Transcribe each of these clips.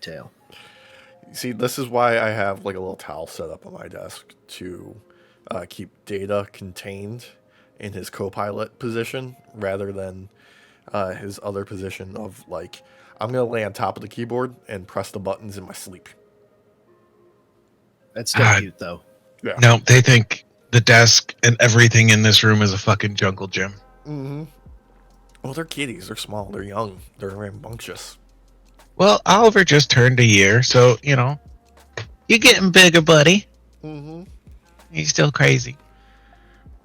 detail. See, this is why I have like a little towel set up on my desk to keep data contained in his co-pilot position rather than his other position of like I'm gonna lay on top of the keyboard and press the buttons in my sleep. That's still cute, though. Yeah. No, they think the desk and everything in this room is a fucking jungle gym. Mm-hmm. Well, they're kitties. They're small. They're young. They're rambunctious. Well, Oliver just turned a year, so, you know, you're getting bigger, buddy. Mm-hmm. He's still crazy.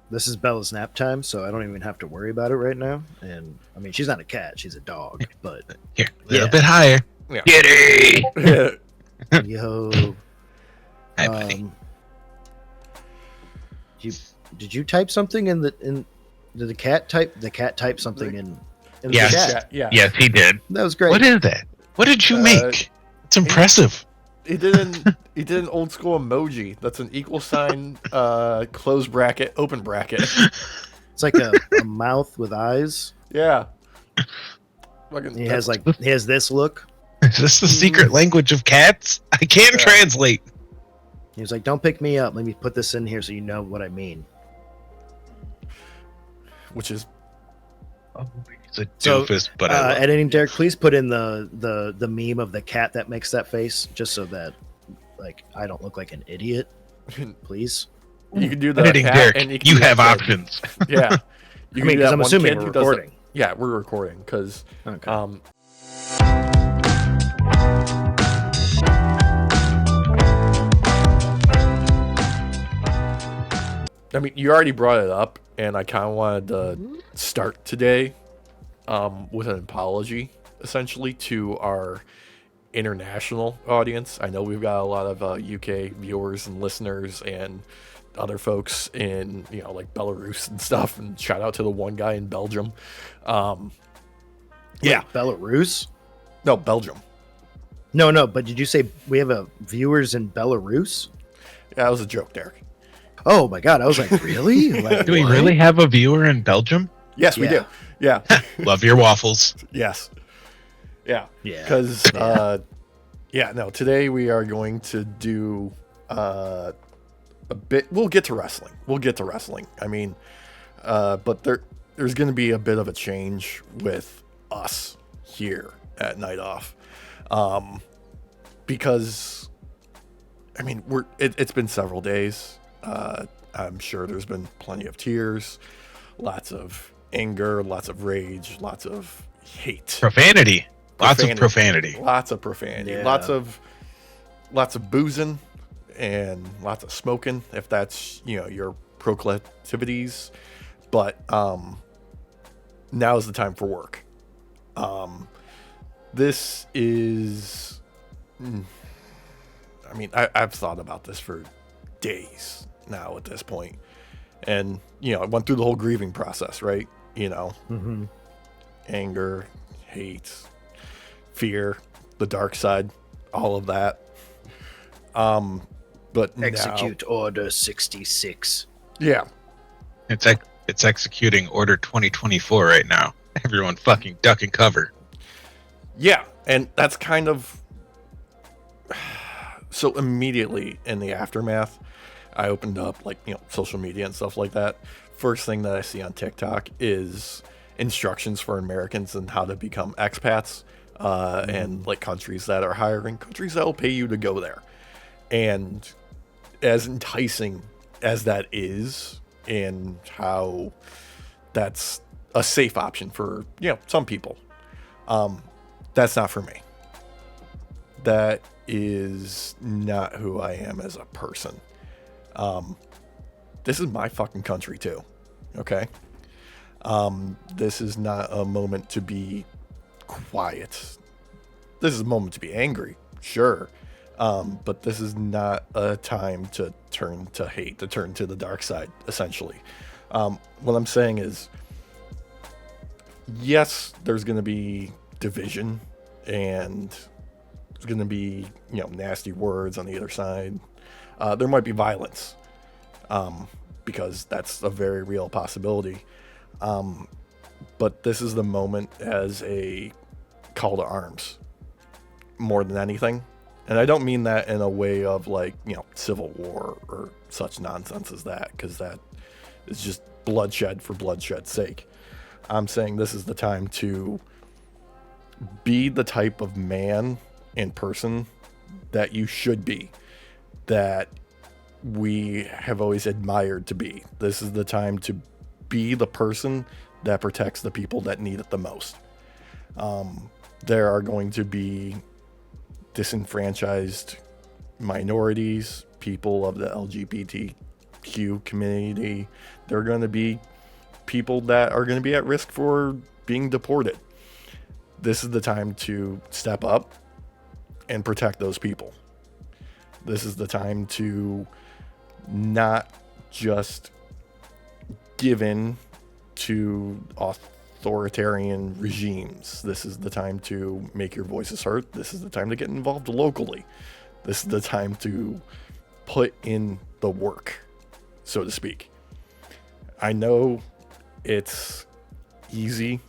This is Bella's nap time, so I don't even have to worry about it right now. And, I mean, she's not a cat. She's a dog, but... Here, a little bit higher. Yeah. Kitty! Yo... Hi, buddy. Did you type something did the cat type something in Yes. the chat? Yeah. Yes, he did. That was great. What is that? What did you make? It's impressive. He did an old school emoji. That's an equal sign, close bracket, open bracket. It's like a mouth with eyes. Yeah. He has this look. Is this the secret language of cats? I can't translate. He was like, "Don't pick me up. Let me put this in here so you know what I mean." Which is He's a doofus, but I love editing Derek, please put in the meme of the cat that makes that face, just so that like I don't look like an idiot. Please. You can do the editing cat, Derek. and You do have that options. Yeah. You can do that I'm one assuming kid we're who does the- recording. Yeah, we're recording because Okay. I mean, you already brought it up, and I kind of wanted to start today with an apology, essentially, to our international audience. I know we've got a lot of UK viewers and listeners and other folks in, like Belarus and stuff, and shout out to the one guy in Belgium. Yeah. Belarus? No, Belgium. No, but did you say we have viewers in Belarus? Yeah, that was a joke, Derek. Oh my god, I was like, really? Like, Do we what? really have a viewer in Belgium? Yes, we do. Yeah. Love your waffles. Yes. Yeah. Yeah. Because, today we are going to do a bit. We'll get to wrestling. I mean, but there's going to be a bit of a change with us here at Night Off. Because, I mean, it's been several days. I'm sure there's been plenty of tears, lots of anger, lots of rage, lots of hate. Profanity. Lots of profanity. Yeah. Lots of boozing and lots of smoking, if that's, your proclivities. But now is the time for work. This is... I mean, I've thought about this for days now at this point. And, I went through the whole grieving process, right? Mm-hmm. Anger, hate, fear, the dark side, all of that. But Execute Order 66. Yeah. It's executing Order 2024 right now. Everyone fucking duck and cover. Yeah, and that's kind of... So immediately in the aftermath, I opened up social media and stuff like that. First thing that I see on TikTok is instructions for Americans on how to become expats and countries that are hiring, countries that will pay you to go there. And as enticing as that is, and how that's a safe option for some people, that's not for me. That is not who I am as a person. This is my fucking country too. Okay. This is not a moment to be quiet. This is a moment to be angry, sure. But this is not a time to turn to hate, to turn to the dark side, essentially. What I'm saying is, yes, there's going to be division, and there's going to be, nasty words on the other side. There might be violence, because that's a very real possibility. But this is the moment as a call to arms. more than anything. And I don't mean that in a way of like, civil war or such nonsense as that, because that is just bloodshed for bloodshed's sake. I'm saying this is the time to be the type of man and person that you should be, that we have always admired to be. This is the time to be the person that protects the people that need it the most. There are going to be disenfranchised minorities, people of the LGBTQ community. There are going to be people that are going to be at risk for being deported. This is the time to step up and protect those people. This is the time to not just give in to authoritarian regimes. This is the time to make your voices heard. This is the time to get involved locally. This is the time to put in the work, so to speak. I know it's easy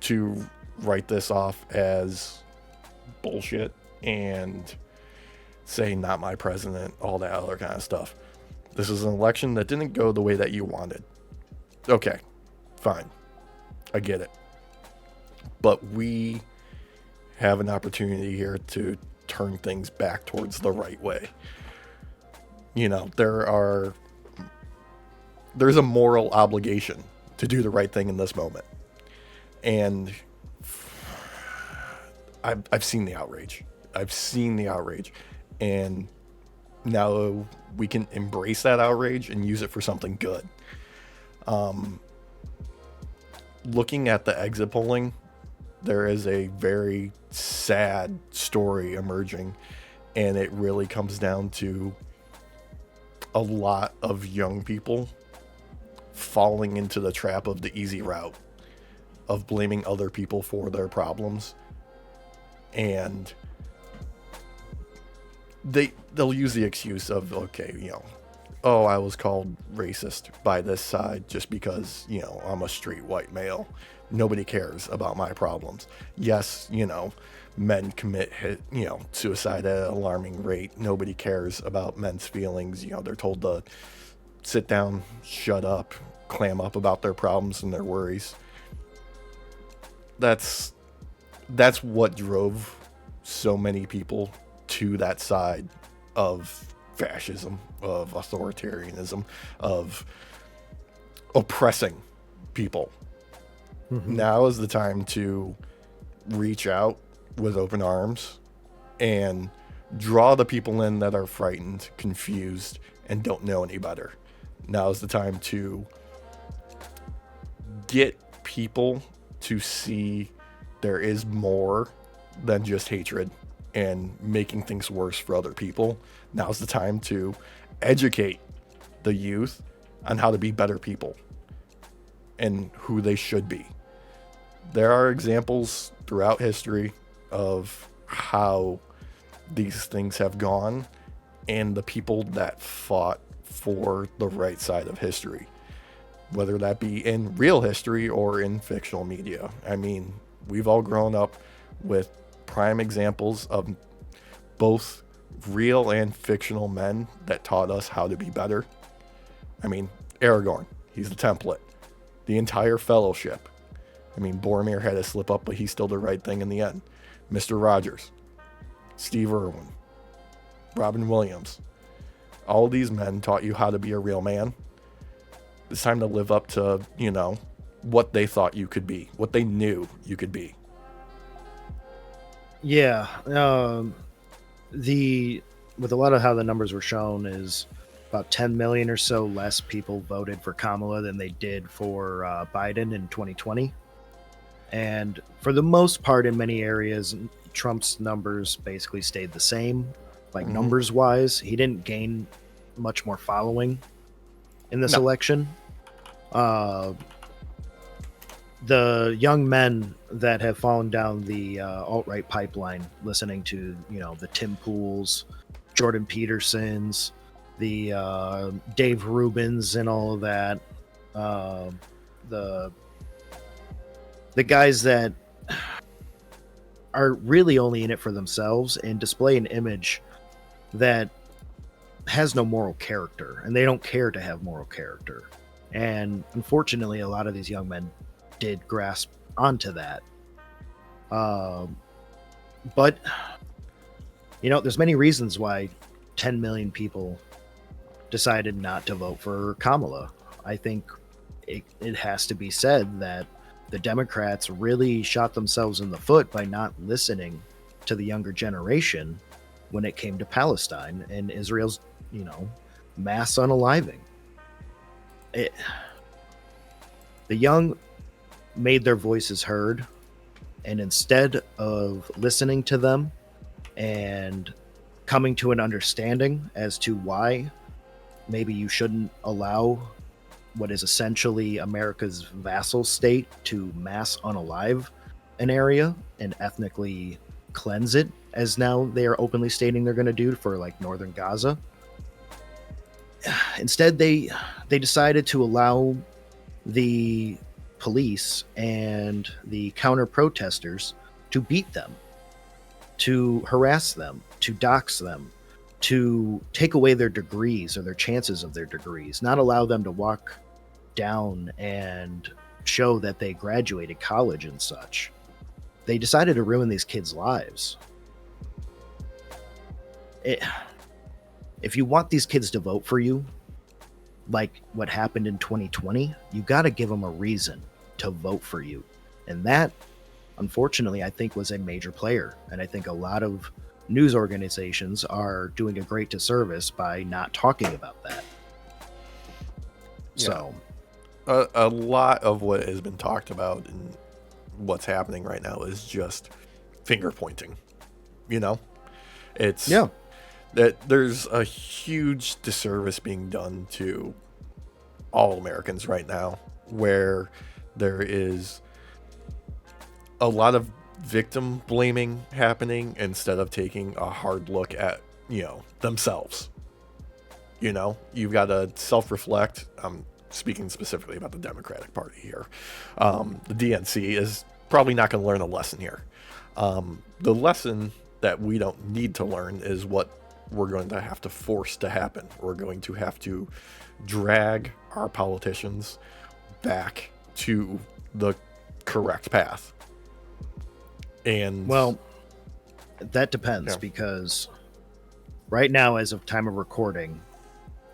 to write this off as bullshit and say not my president, all that other kind of stuff. This is an election that didn't go the way that you wanted. Okay, fine. I get it. But we have an opportunity here to turn things back towards the right way. There's a moral obligation to do the right thing in this moment. And I've seen the outrage. And now we can embrace that outrage and use it for something good. Looking at the exit polling, there is a very sad story emerging, and it really comes down to a lot of young people falling into the trap of the easy route of blaming other people for their problems. And they'll use the excuse of, okay, oh, I was called racist by this side just because, I'm a straight white male. Nobody cares about my problems. Yes, men commit suicide at an alarming rate. Nobody cares about men's feelings. They're told to sit down, shut up, clam up about their problems and their worries. That's what drove so many people to that side of fascism, of authoritarianism, of oppressing people. Mm-hmm. Now is the time to reach out with open arms and draw the people in that are frightened, confused, and don't know any better. Now is the time to get people to see there is more than just hatred and making things worse for other people. Now's the time to educate the youth on how to be better people and who they should be. There are examples throughout history of how these things have gone and the people that fought for the right side of history, whether that be in real history or in fictional media. I mean, we've all grown up with prime examples of both real and fictional men that taught us how to be better. I mean, Aragorn, he's the template. The entire Fellowship. I mean, Boromir had a slip up, but he still did the right thing in the end. Mr. Rogers, Steve Irwin, Robin Williams. All these men taught you how to be a real man. It's time to live up to, what they thought you could be, what they knew you could be. Yeah. With a lot of how the numbers were shown is about 10 million or so less people voted for Kamala than they did for Biden in 2020. And for the most part, in many areas, Trump's numbers basically stayed the same, numbers wise. He didn't gain much more following in this election. The young men that have fallen down the alt-right pipeline, listening to, the Tim Pools, Jordan Petersons, the Dave Rubins and all of that, the guys that are really only in it for themselves and display an image that has no moral character, and they don't care to have moral character. And unfortunately, a lot of these young men did grasp onto that. But there's many reasons why 10 million people decided not to vote for Kamala. I think it has to be said that the Democrats really shot themselves in the foot by not listening to the younger generation when it came to Palestine and Israel's, mass unaliving. The young made their voices heard, and instead of listening to them and coming to an understanding as to why maybe you shouldn't allow what is essentially America's vassal state to mass unalive an area and ethnically cleanse it, as now they are openly stating they're going to do for like northern Gaza. Instead, they decided to allow the police and the counter protesters to beat them, to harass them, to dox them, to take away their degrees or their chances of their degrees, not allow them to walk down and show that they graduated college and such. They decided to ruin these kids' lives. If you want these kids to vote for you, like what happened in 2020, you got to give them a reason to vote for you. And that, unfortunately, I think was a major player. And I think a lot of news organizations are doing a great disservice by not talking about that. Yeah. So a lot of what has been talked about and what's happening right now is just finger pointing. It's that there's a huge disservice being done to all Americans right now, where there is a lot of victim blaming happening instead of taking a hard look at, themselves. You've got to self-reflect. I'm speaking specifically about the Democratic Party here. The DNC is probably not going to learn a lesson here. The lesson that we don't need to learn is what we're going to have to force to happen. We're going to have to drag our politicians back to the correct path. And well, that depends, because right now, as of time of recording,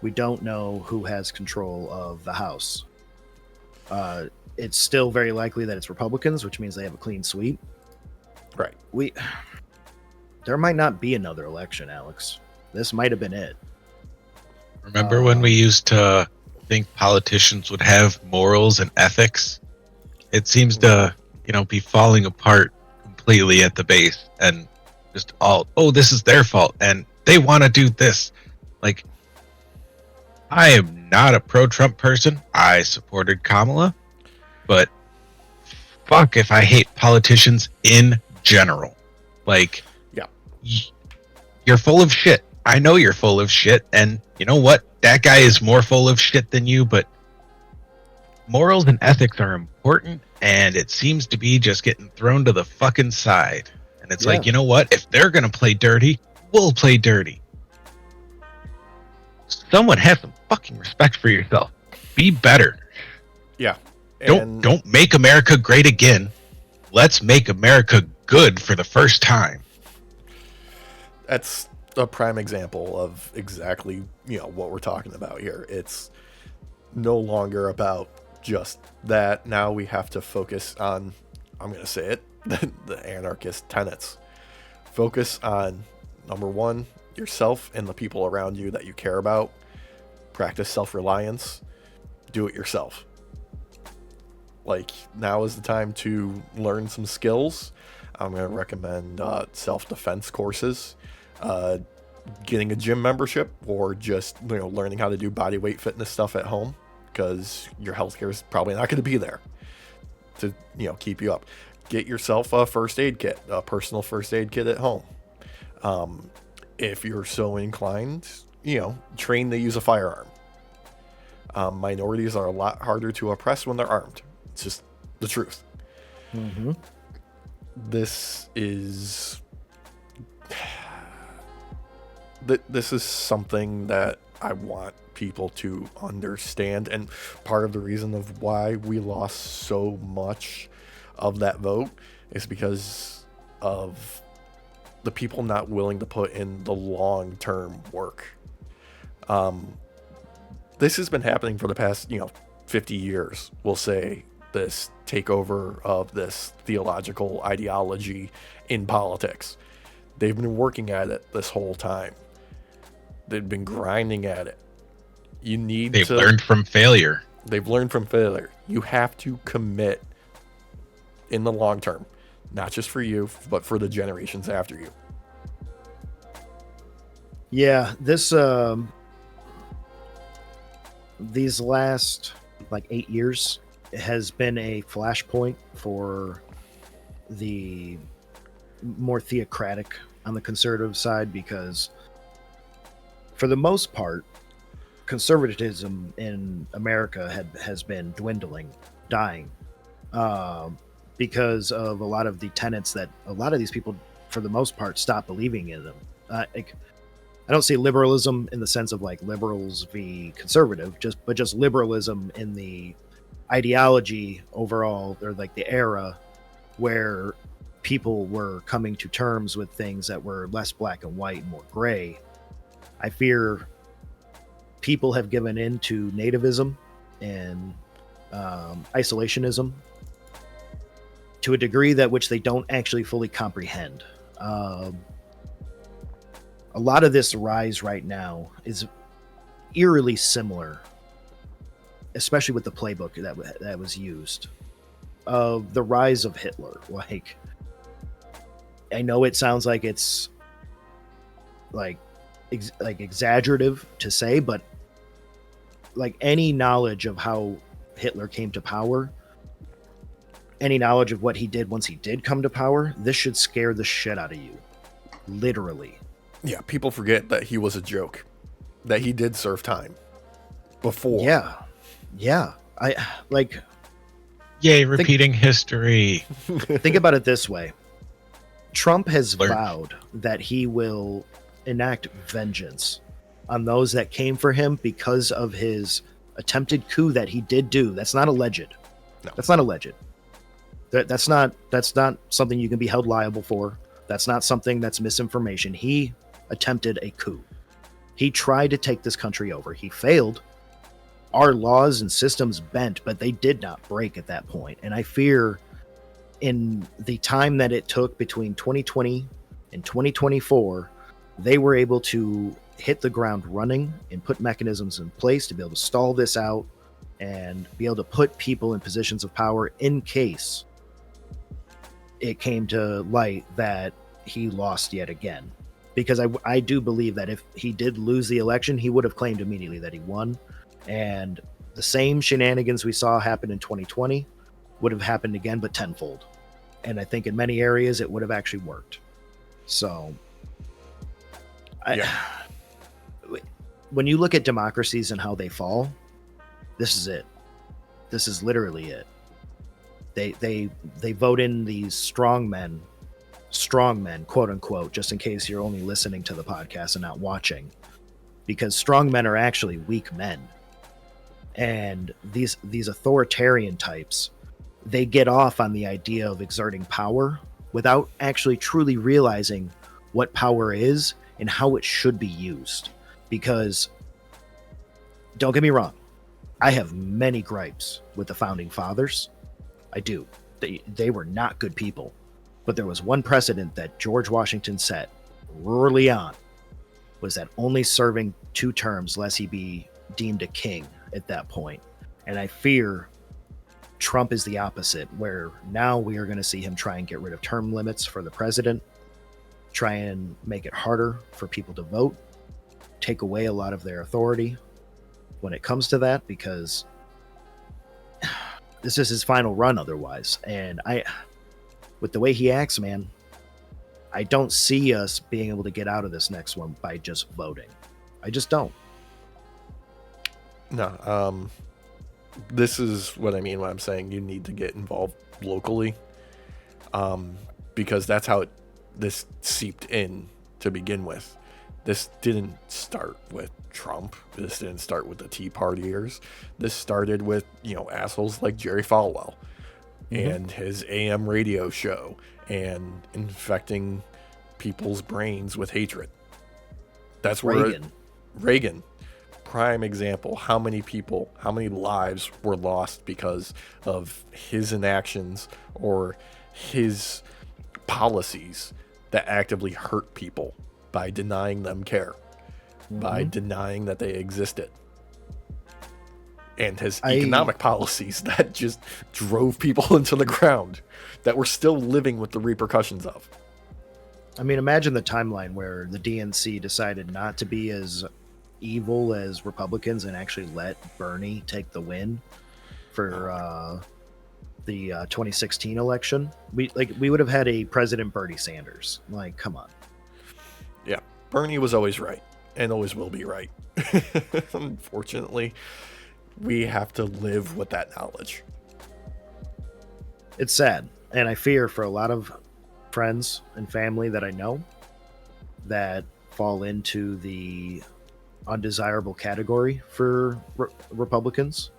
we don't know who has control of the House. It's still very likely that it's Republicans, which means they have a clean sweep. Right. There might not be another election, Alex. This might have been it. Remember when we used to think politicians would have morals and ethics? It seems to, be falling apart completely at the base, and just this is their fault and they want to do this. Like, I am not a pro-Trump person. I supported Kamala, but fuck if I hate politicians in general. Like, you're full of shit. I know you're full of shit, and you know what? That guy is more full of shit than you, but morals and ethics are important, and it seems to be just getting thrown to the fucking side. And it's like, you know what? If they're going to play dirty, we'll play dirty. Someone have some fucking respect for yourself. Be better. Yeah. Don't make America great again. Let's make America good for the first time. That's a prime example of exactly, what we're talking about here. It's no longer about just that. Now we have to focus on, I'm going to say it, the anarchist tenets. Focus on, number one, yourself and the people around you that you care about. Practice self-reliance. Do it yourself. Like, now is the time to learn some skills. I'm going to recommend self-defense courses, getting a gym membership, or just learning how to do body weight fitness stuff at home, because your healthcare is probably not going to be there to keep you up. Get yourself a first aid kit, a personal first aid kit at home. If you're so inclined, train to use a firearm. Minorities are a lot harder to oppress when they're armed. It's just the truth. Mm-hmm. this is this is something that I want people to understand, and part of the reason of why we lost so much of that vote is because of the people not willing to put in the long-term work. This has been happening for the past 50 years, we'll say, this takeover of this theological ideology in politics. They've been working at it this whole time. They've been grinding at it. They've learned from failure. They've learned from failure. You have to commit in the long term, not just for you, but for the generations after you. Yeah, these last 8 years has been a flashpoint for the more theocratic on the conservative side, because for the most part, conservatism in America has been dwindling, dying, because of a lot of the tenets that a lot of these people, for the most part, stop believing in them. I don't say liberalism in the sense of liberals v conservative, but just liberalism in the ideology overall, or the era where people were coming to terms with things that were less black and white and more gray. I fear people have given in to nativism and isolationism to a degree that which they don't actually fully comprehend. A lot of this rise right now is eerily similar, especially with the playbook that was used, of the rise of Hitler. I know it sounds like it's exaggerative to say, but any knowledge of how Hitler came to power, any knowledge of what he did once he did come to power, this should scare the shit out of you, literally. Yeah, people forget that he was a joke, that he did serve time before. Yeah. Yay, repeating history. Think about it this way. Trump has vowed that he will enact vengeance on those that came for him because of his attempted coup that he did do. That's not alleged. No. That's not alleged. That's not something you can be held liable for. That's not something that's misinformation. He attempted a coup. He tried to take this country over. He failed. Our laws and systems bent, but they did not break at that point. And I fear in the time that it took between 2020 and 2024, they were able to hit the ground running and put mechanisms in place to be able to stall this out and be able to put people in positions of power in case it came to light that he lost yet again. Because I do believe that if he did lose the election, he would have claimed immediately that he won. And the same shenanigans we saw happen in 2020 would have happened again, but tenfold. And I think in many areas it would have actually worked. So, when you look at democracies and how they fall, this is it. This is literally it. They vote in these strong men, quote unquote, just in case you're only listening to the podcast and not watching, because strong men are actually weak men. And these authoritarian types, they get off on the idea of exerting power without actually truly realizing what power is and how it should be used. Because, don't get me wrong, I have many gripes with the founding fathers. I do. They were not good people. But there was one precedent that George Washington set early on, was that only serving 2 terms lest he be deemed a king at that point. And I fear Trump is the opposite, where now we are going to see him try and get rid of term limits for the president, try and make it harder for people to vote, take away a lot of their authority when it comes to that, because this is his final run otherwise. And with the way he acts, man, I don't see us being able to get out of this next one by just voting. I just don't. No, this is what I mean when I'm saying you need to get involved locally. because that's how this seeped in to begin with. This didn't start with Trump. This didn't start with the Tea Partiers. This started with, assholes like Jerry Falwell and his AM radio show and infecting people's brains with hatred. That's where Reagan, prime example. How many lives were lost because of his inactions or his policies that actively hurt people by denying them care, by denying that they existed. And his economic policies that just drove people into the ground that we're still living with the repercussions of. I mean, imagine the timeline where the DNC decided not to be as evil as Republicans and actually let Bernie take the win for the 2016 election. We would have had a President Bernie Sanders. Like, come on. Yeah, Bernie was always right and always will be right. Unfortunately, we have to live with that knowledge. It's sad, and I fear for a lot of friends and family that I know that fall into the undesirable category for Republicans,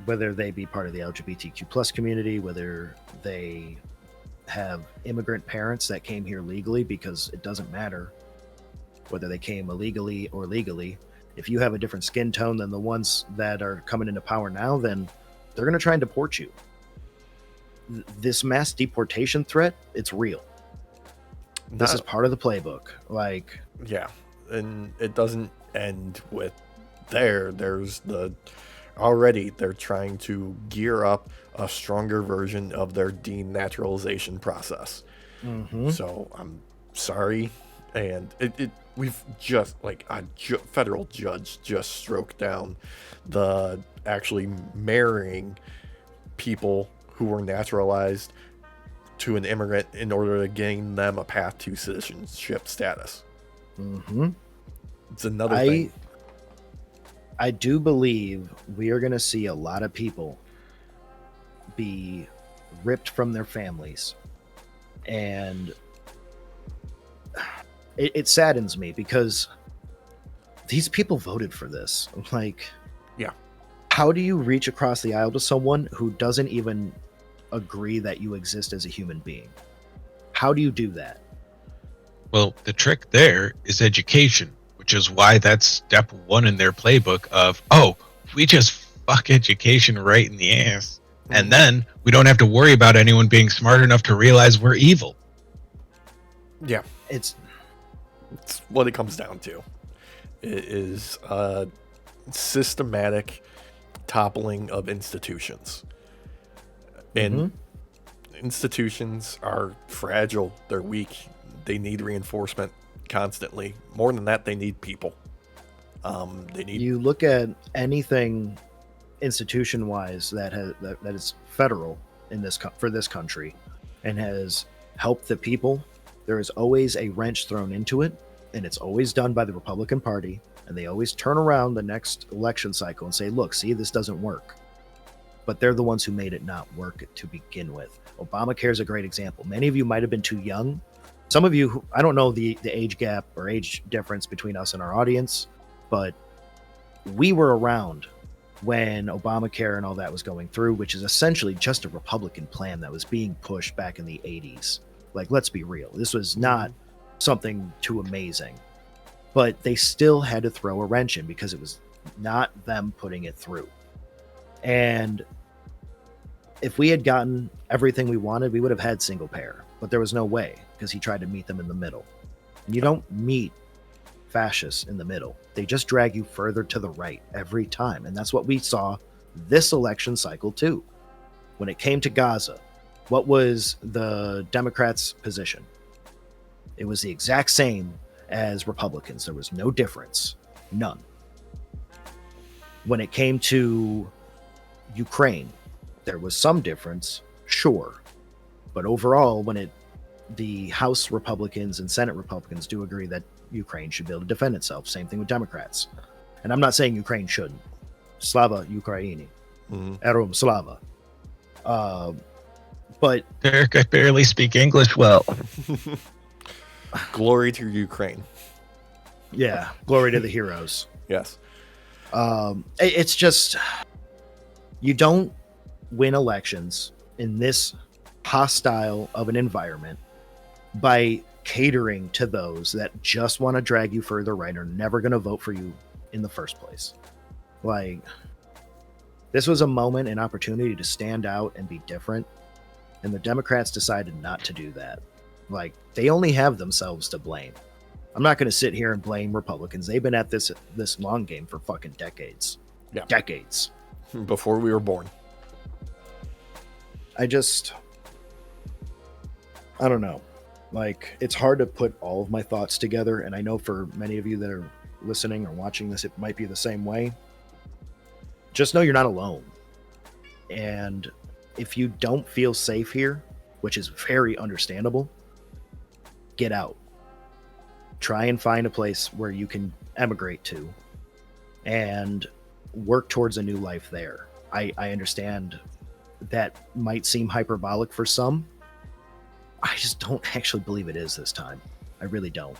whether they be part of the LGBTQ plus community, whether they have immigrant parents that came here legally, because it doesn't matter whether they came illegally or legally. If you have a different skin tone than the ones that are coming into power now, then they're going to try and deport you. This mass deportation threat, it's real. This is part of the playbook. Yeah, and it doesn't end with there's they're trying to gear up a stronger version of their denaturalization process. So I'm sorry, and we've just a federal judge just stroked down the actually marrying people who were naturalized to an immigrant in order to gain them a path to citizenship status. It's another thing. I do believe we are going to see a lot of people be ripped from their families, and it saddens me because these people voted for this. Yeah, how do you reach across the aisle to someone who doesn't even agree that you exist as a human being? How do you do that? Well, the trick there is education, which is why that's step one in their playbook of, we just fuck education right in the ass, and then we don't have to worry about anyone being smart enough to realize we're evil. Yeah, it's what it comes down to. It is a systematic toppling of institutions. And institutions are fragile, they're weak, they need reinforcement constantly. More than that, they need people. You look at anything institution wise that is federal for this country and has helped the people, there is always a wrench thrown into it, and it's always done by the Republican Party, and they always turn around the next election cycle and say, look, see, this doesn't work. But they're the ones who made it not work to begin with. Obamacare is a great example. Many of you might have been too young. Some of you, I don't know the age gap or age difference between us and our audience, but we were around when Obamacare and all that was going through, which is essentially just a Republican plan that was being pushed back in the 80s. Let's be real. This was not something too amazing. But they still had to throw a wrench in because it was not them putting it through. And if we had gotten everything we wanted, we would have had single payer. But there was no way, because he tried to meet them in the middle. And you don't meet fascists in the middle. They just drag you further to the right every time. And that's what we saw this election cycle too. When it came to Gaza, what was the Democrats' position? It was the exact same as Republicans. There was no difference. None. When it came to Ukraine, there was some difference, sure. But overall, the House Republicans and Senate Republicans do agree that Ukraine should be able to defend itself. Same thing with Democrats. And I'm not saying Ukraine shouldn't. Slava Ukraini. Erum Slava. But Derek, I barely speak English well. Glory to Ukraine. yeah, glory to the heroes. Yes. It's just, you don't win elections in this hostile of an environment by catering to those that just want to drag you further right, or never going to vote for you in the first place. Like, this was a moment, an opportunity to stand out and be different, and the Democrats decided not to do that. Like, they only have themselves to blame. I'm not going to sit here and blame Republicans. They've been at this long game for fucking decades. Yeah. Decades. Before we were born. I don't know. Like, it's hard to put all of my thoughts together, and I know for many of you that are listening or watching this, it might be the same way. Just know you're not alone. And if you don't feel safe here, which is very understandable, get out. Try and find a place where you can emigrate to and work towards a new life there. I understand that might seem hyperbolic for some. I just don't actually believe it is this time. I really don't.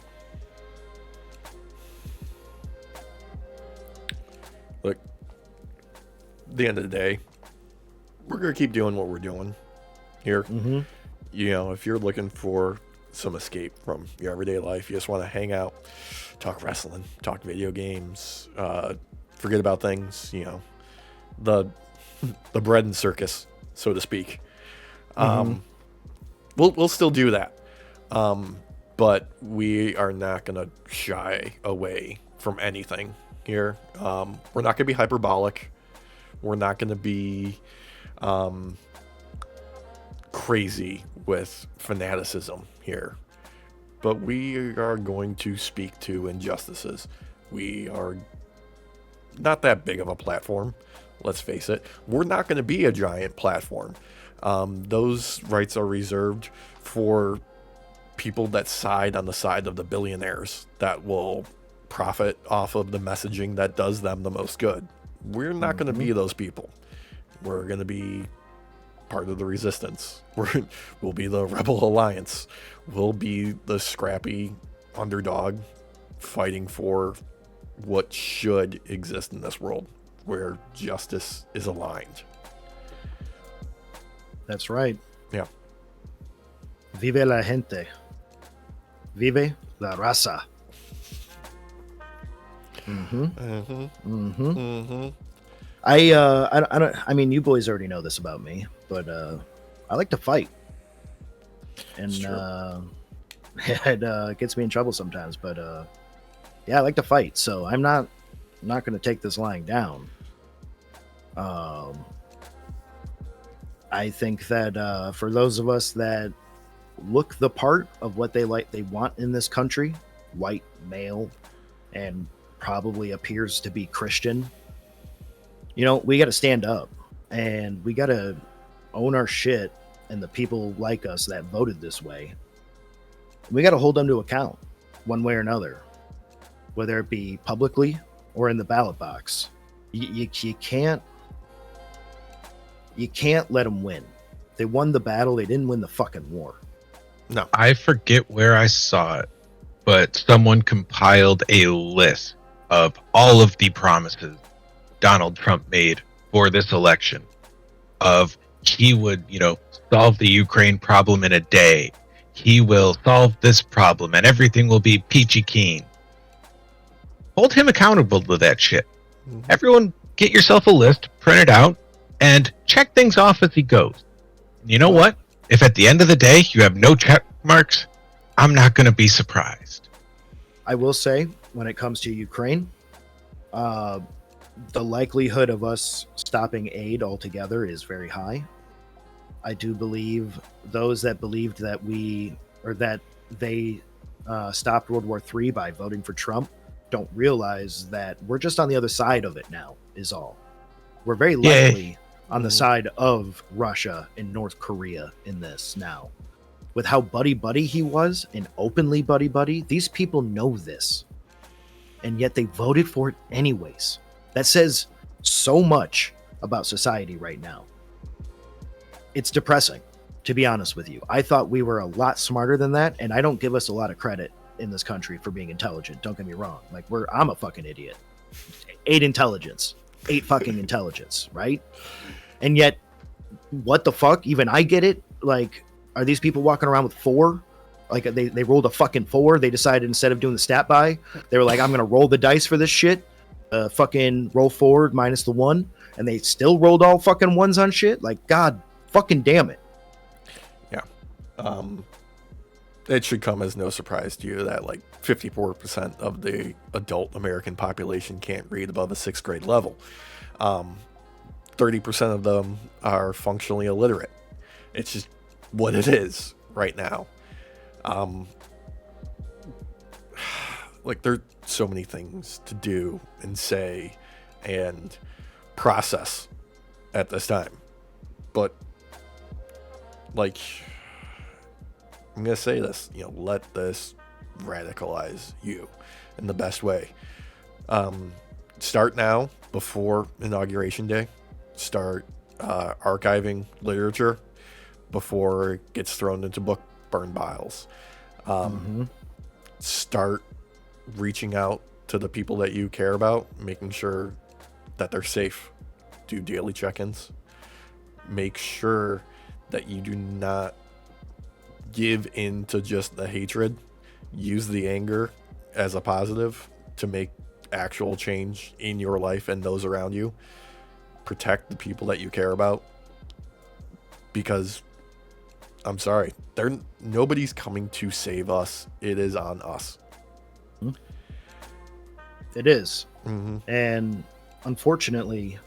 Look, at the end of the day, we're going to keep doing what we're doing here. Mm-hmm. You know, if you're looking for some escape from your everyday life, you just want to hang out, talk wrestling, talk video games, forget about things, you know, the bread and circus, so to speak. We'll still do that. But we are not going to shy away from anything here. We're not going to be hyperbolic. We're not going to be crazy with fanaticism here. But we are going to speak to injustices. We are not that big of a platform, let's face it. We're not going to be a giant platform. Those rights are reserved for people that side on the side of the billionaires that will profit off of the messaging that does them the most good. We're not going to be those people. We're going to be part of the resistance. We'll be the Rebel Alliance. We'll be the scrappy underdog fighting for what should exist in this world, where justice is aligned. That's right. Yeah. Vive la gente. Vive la raza. I mean, you boys already know this about me, but I like to fight. And it gets me in trouble sometimes, but yeah, I like to fight, so I'm not going to take this lying down. I think that for those of us that look the part of what they want in this country, white, male, and probably appears to be Christian, you know, we got to stand up and we got to own our shit and the people like us that voted this way. We got to hold them to account one way or another, whether it be publicly or in the ballot box. You can't let them win. They won the battle. They didn't win the fucking war. No. I forget where I saw it, but someone compiled a list of all of the promises Donald Trump made for this election of he would, solve the Ukraine problem in a day. He will solve this problem and everything will be peachy keen. Hold him accountable to that shit. Mm-hmm. Everyone get yourself a list, print it out, and check things off as he goes. You know what? If at the end of the day you have no check marks, I'm not going to be surprised. I will say, when it comes to Ukraine, the likelihood of us stopping aid altogether is very high. I do believe those that believed that they stopped World War III by voting for Trump don't realize that we're just on the other side of it now, is all. We're very likely on the side of Russia and North Korea in this now. With how buddy-buddy he was, and openly buddy-buddy, these people know this. And yet they voted for it anyways. That says so much about society right now. It's depressing. To be honest with you, I thought we were a lot smarter than that, and I don't give us a lot of credit in this country for being intelligent. Don't get me wrong. Like I'm a fucking idiot. 8 intelligence, 8 fucking intelligence, right? And yet, what the fuck? Even I get it. Like, are these people walking around with 4? Like they rolled a fucking 4. They decided instead of doing the stat buy, they were like, I'm gonna roll the dice for this shit. Fucking roll forward minus the 1, and they still rolled all fucking 1s on shit. Like, god fucking damn it. It should come as no surprise to you that like 54% of the adult American population can't read above a 6th grade level. 30% of them are functionally illiterate. It's just what it is right now. Like there's so many things to do and say and process at this time. But like, I'm going to say this, let this radicalize you in the best way. Start now before Inauguration Day. Start archiving literature before it gets thrown into book burn piles. Start reaching out to the people that you care about, making sure that they're safe. Do daily check-ins. Make sure that you do not give in to just the hatred. Use the anger as a positive to make actual change in your life and those around you. Protect the people that you care about, because I'm sorry, nobody's coming to save us. It is on us. It is. And unfortunately,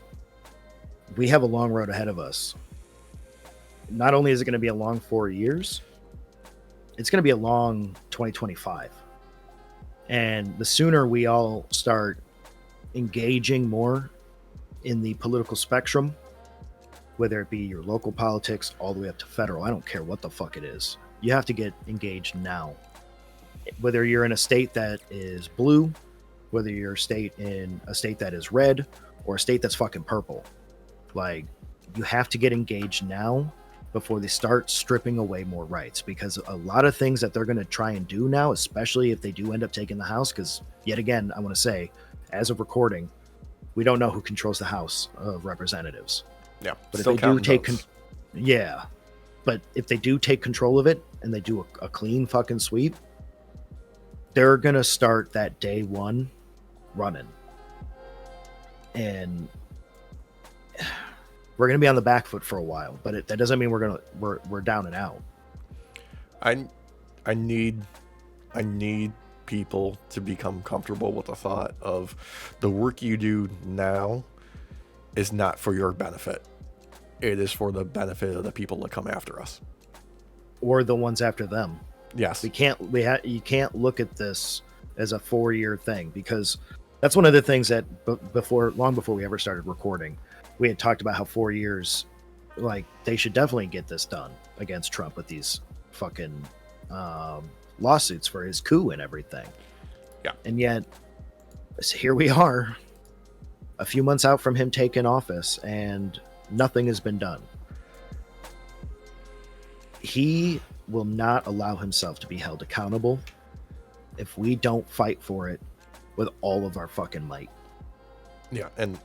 we have a long road ahead of us. Not only is it going to be a long 4 years, it's going to be a long 2025. And the sooner we all start engaging more in the political spectrum, whether it be your local politics all the way up to federal, I don't care what the fuck it is. You have to get engaged now. Whether you're in a state that is blue, whether you're in a state that is red, or a state that's fucking purple. Like, you have to get engaged now before they start stripping away more rights, because a lot of things that they're going to try and do now, especially if they do end up taking the House, because yet again, I want to say, as of recording, we don't know who controls the House of Representatives. Yeah, but if they do take, but if they do take control of it and they do a clean fucking sweep, they're going to start that day one running. And we're going to be on the back foot for a while, but that doesn't mean we're down and out. I need people to become comfortable with the thought of the work you do now is not for your benefit. It is for the benefit of the people that come after us, or the ones after them. Yes, you can't look at this as a 4-year thing, because that's one of the things that long before we ever started recording, we had talked about how 4 years, like, they should definitely get this done against Trump with these fucking lawsuits for his coup and everything. Yeah. And yet, here we are, a few months out from him taking office, and nothing has been done. He will not allow himself to be held accountable if we don't fight for it with all of our fucking might. Yeah, and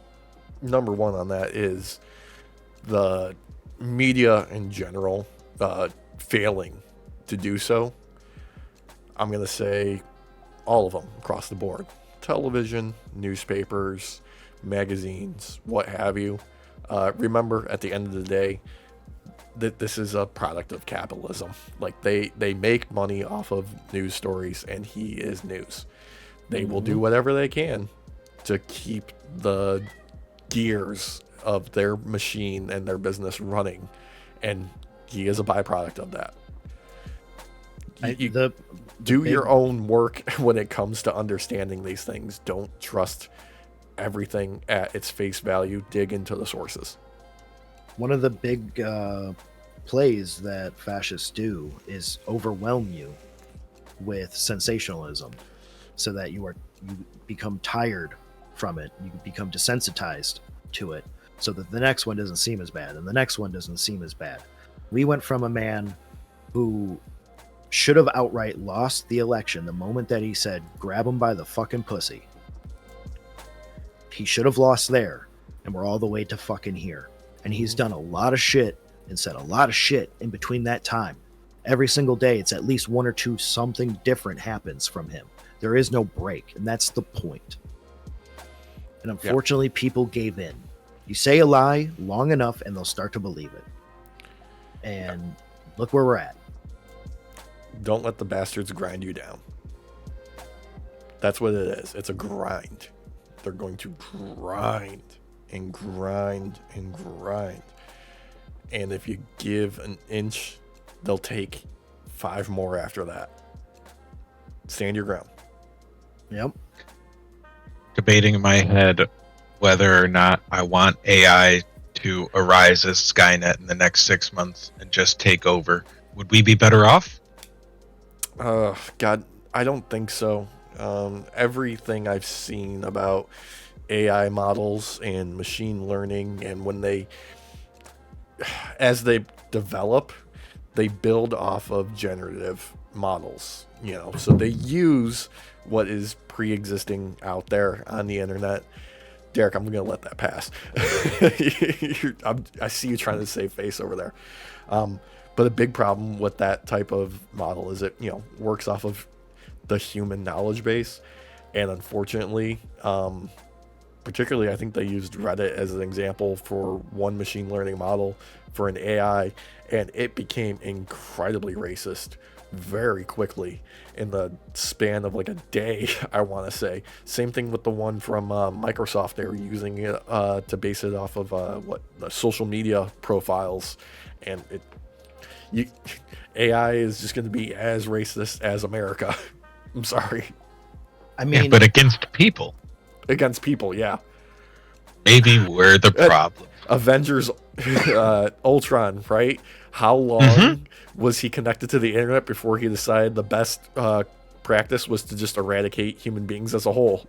number one on that is the media in general failing to do so. I'm going to say all of them across the board. Television, newspapers, magazines, what have you. Remember, at the end of the day, that this is a product of capitalism. Like, they make money off of news stories, and he is news. They will do whatever they can to keep the gears of their machine and their business running, and he is a byproduct of that. Do your own work when it comes to understanding these things. Don't trust everything at its face value. Dig into the sources. One of the big plays that fascists do is overwhelm you with sensationalism, so that you become tired from it. You become desensitized to it, so that the next one doesn't seem as bad, and the next one doesn't seem as bad. We went from a man who should have outright lost the election the moment that he said, grab him by the fucking pussy. He should have lost there, and we're all the way to fucking here. And he's done a lot of shit and said a lot of shit in between that time. Every single day, it's at least one or two something different happens from him. There is no break, and that's the point. And unfortunately, people gave in. You say a lie long enough, and they'll start to believe it. And look where we're at. Don't let the bastards grind you down. That's what it is. It's a grind. They're going to grind and grind and grind. And if you give an inch, they'll take 5 more after that. Stand your ground. Yep. Debating in my head whether or not I want AI to arise as Skynet in the next 6 months and just take over. Would we be better off? God, I don't think so. Everything I've seen about AI models and machine learning, and as they develop, they build off of generative models, so they use what is pre-existing out there on the internet. Derek, I'm gonna let that pass. I see you trying to save face over there. But a big problem with that type of model is it, works off of the human knowledge base. And unfortunately, particularly, I think they used Reddit as an example for one machine learning model for an AI, and it became incredibly racist very quickly in the span of like a day, I want to say. Same thing with the one from Microsoft. They were using it to base it off of the social media profiles, and AI is just going to be as racist as America. I'm sorry. I mean, but against people. Against people, yeah. Maybe we're the problem. Avengers Ultron, right? How long was he connected to the internet before he decided the best practice was to just eradicate human beings as a whole?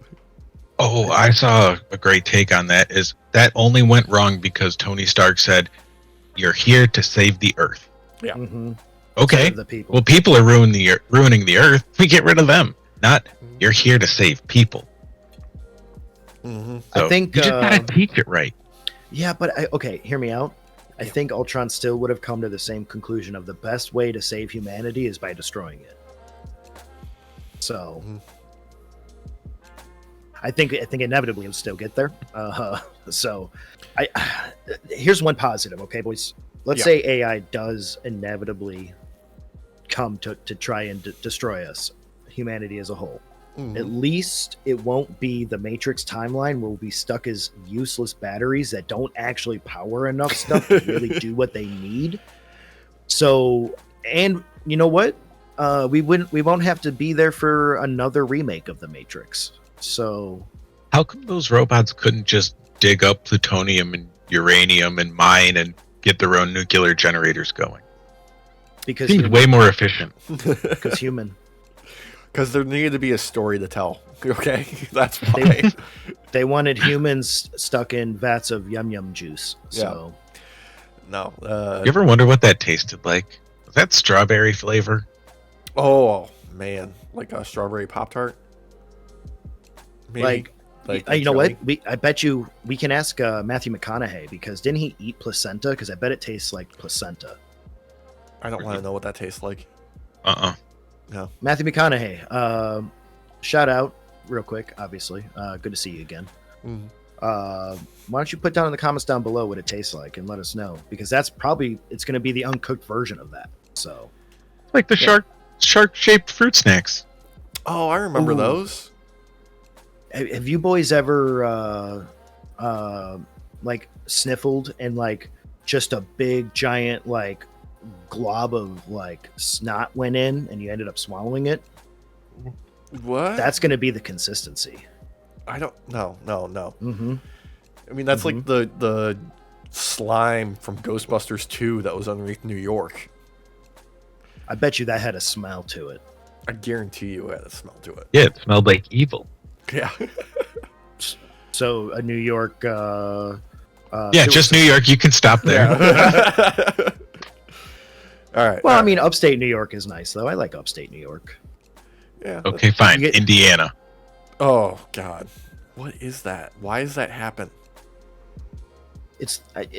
Oh, I saw a great take on that. Is that only went wrong because Tony Stark said, "You're here to save the Earth." Yeah. Mm-hmm. Okay. The people. Well, people are ruining the Earth. We get rid of them. Not you're here to save people. Mm-hmm. So I think you just gotta teach it right. Yeah, but hear me out. I think Ultron still would have come to the same conclusion of the best way to save humanity is by destroying it. So, I think inevitably he'll still get there. So, here's one positive, okay, boys. Let's say AI does inevitably come to try and destroy us, humanity as a whole. At least it won't be the Matrix timeline where we'll be stuck as useless batteries that don't actually power enough stuff to really do what they need. So, and you know what? We won't have to be there for another remake of the Matrix. So, how come those robots couldn't just dig up plutonium and uranium and mine and get their own nuclear generators going? Because seems way more efficient. Because human. Because there needed to be a story to tell. Okay, that's why they wanted humans stuck in vats of yum yum juice. So, no. You ever wonder what that tasted like? Was that strawberry flavor? Oh man, like a strawberry Pop-Tart. Maybe. Like you know what? I bet you we can ask Matthew McConaughey, because didn't he eat placenta? Because I bet it tastes like placenta. I don't want to know what that tastes like. No. Matthew McConaughey, shout out real quick, obviously. Good to see you again. Why don't you put down in the comments down below what it tastes like and let us know, because it's going to be the uncooked version of that. So, like the shark-shaped fruit snacks. Oh, I remember those. Have you boys ever like sniffled and like just a big giant like glob of like snot went in and you ended up swallowing it? What? That's going to be the consistency. I don't. No. Mm-hmm. I mean, that's like the slime from Ghostbusters 2 that was underneath New York. I bet you that had a smell to it. I guarantee you it had a smell to it. Yeah, it smelled like evil. Yeah. So a New York. Yeah, just New York. You can stop there. Yeah. All right. Well, all I mean, right. upstate New York is nice, though. I like upstate New York. Yeah. Okay, fine. You get- Indiana. Oh God, what is that? Why does that happen?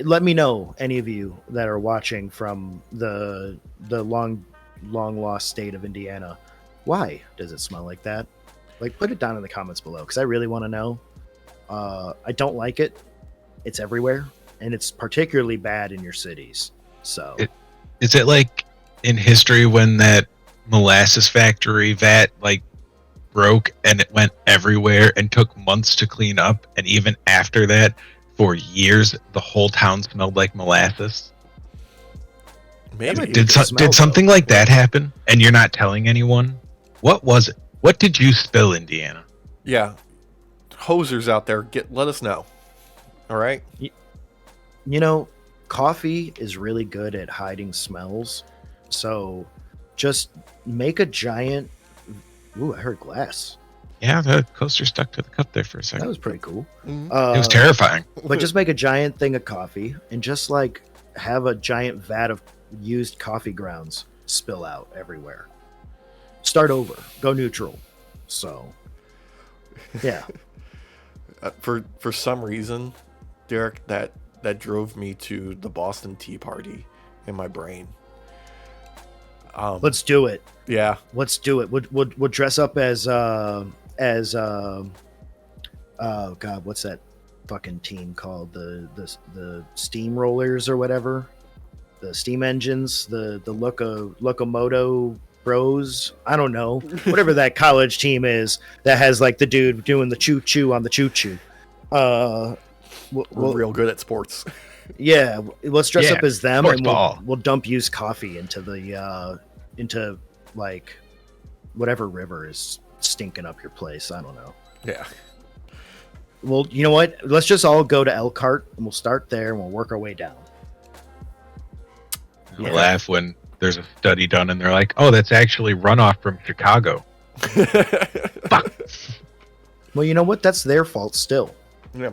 Let me know, any of you that are watching from the long lost state of Indiana. Why does it smell like that? Like, put it down in the comments below, because I really want to know. I don't like it. It's everywhere, and it's particularly bad in your cities. So, Is it like in history when that molasses factory vat like broke and it went everywhere and took months to clean up, and even after that, for years, the whole town smelled like molasses? Maybe. might be Did a good smell, something though. like that happen and you're not telling anyone? What was it? What did you spill, Indiana? Yeah. Hosers out there, let us know. All right. You know, coffee is really good at hiding smells. So, just make a giant. Ooh, I heard glass. Yeah, the coaster stuck to the cup there for a second. That was pretty cool. Mhm. It was terrifying. But just make a giant thing of coffee and just like have a giant vat of used coffee grounds spill out everywhere. Start over. Go neutral. So, yeah. For some reason, Derek, that drove me to the Boston Tea Party in my brain. Let's do it. Yeah. Let's do it. We'll dress up as oh god, what's that fucking team called? The steamrollers or whatever. The steam engines, the Locomoto Bros. I don't know. Whatever that college team is that has like the dude doing the choo choo on the choo choo. We're real good at sports. Yeah, let's dress Yeah, up as them, sports and ball. we'll dump used coffee into the into like whatever river is stinking up your place. I don't know. Yeah. Well, you know what? Let's just all go to Elkhart, and we'll start there, and we'll work our way down. I laugh when there's a study done and they're like, "Oh, that's actually runoff from Chicago." Fuck. Well, you know what? That's their fault still. Yeah.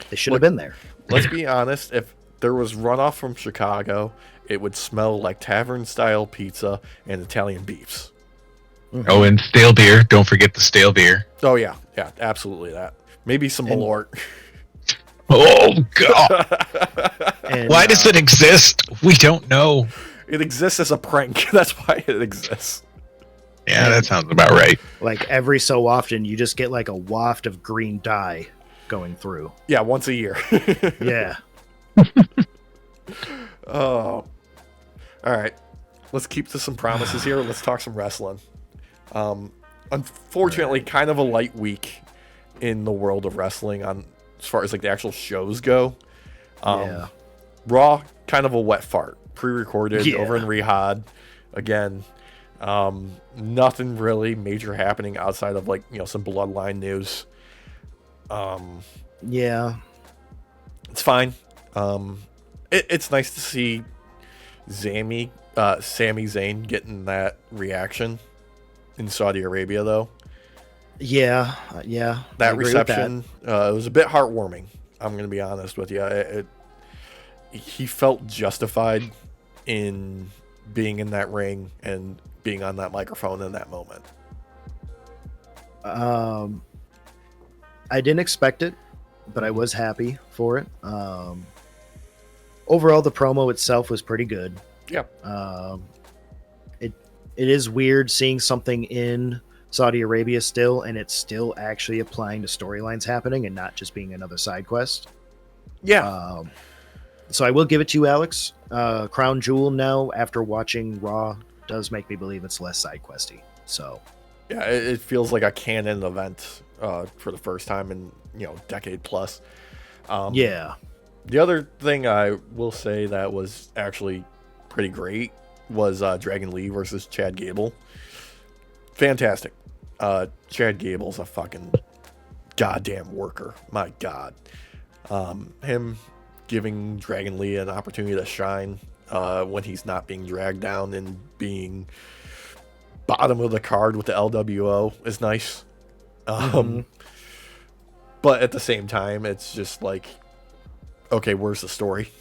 They should have been there. Let's be honest. If there was runoff from Chicago, it would smell like tavern-style pizza and Italian beefs. Oh, and stale beer. Don't forget the stale beer. Oh yeah, yeah, absolutely that. Maybe some And- Malort. Oh God! And, Why does it exist? We don't know. It exists as a prank. That's why it exists. Yeah, that sounds about right. like every so often, you just get like a waft of green dye going through. Yeah, once a year. Yeah. Oh. All right. Let's keep to some promises here. Let's talk some wrestling. Unfortunately, kind of a light week in the world of wrestling on as far as like the actual shows go. Yeah. Raw, kind of a wet fart. Pre-recorded Yeah. over in Rehab. Again, nothing really major happening outside of like, some bloodline news. Yeah. It's fine. It's nice to see Sami Zayn getting that reaction in Saudi Arabia, though. Yeah. Yeah. I That agree with that. reception, it was a bit heartwarming. I'm going to be honest with you. He felt justified in being in that ring and being on that microphone in that moment. I didn't expect it, but I was happy for it. Overall, the promo itself was pretty good. Yeah. It is weird seeing something in Saudi Arabia still, and it's still actually applying to storylines happening and not just being another side quest. Yeah. So I will give it to you, Alex. Crown Jewel now, after watching Raw, does make me believe it's less side questy. So Yeah, it feels like a canon event for the first time in, decade plus. yeah. The other thing I will say that was actually pretty great was Dragon Lee versus Chad Gable. Fantastic. Chad Gable's a fucking goddamn worker. My God. Him giving Dragon Lee an opportunity to shine when he's not being dragged down and being bottom of the card with the LWO is nice. But at the same time, it's just like, okay, where's the story?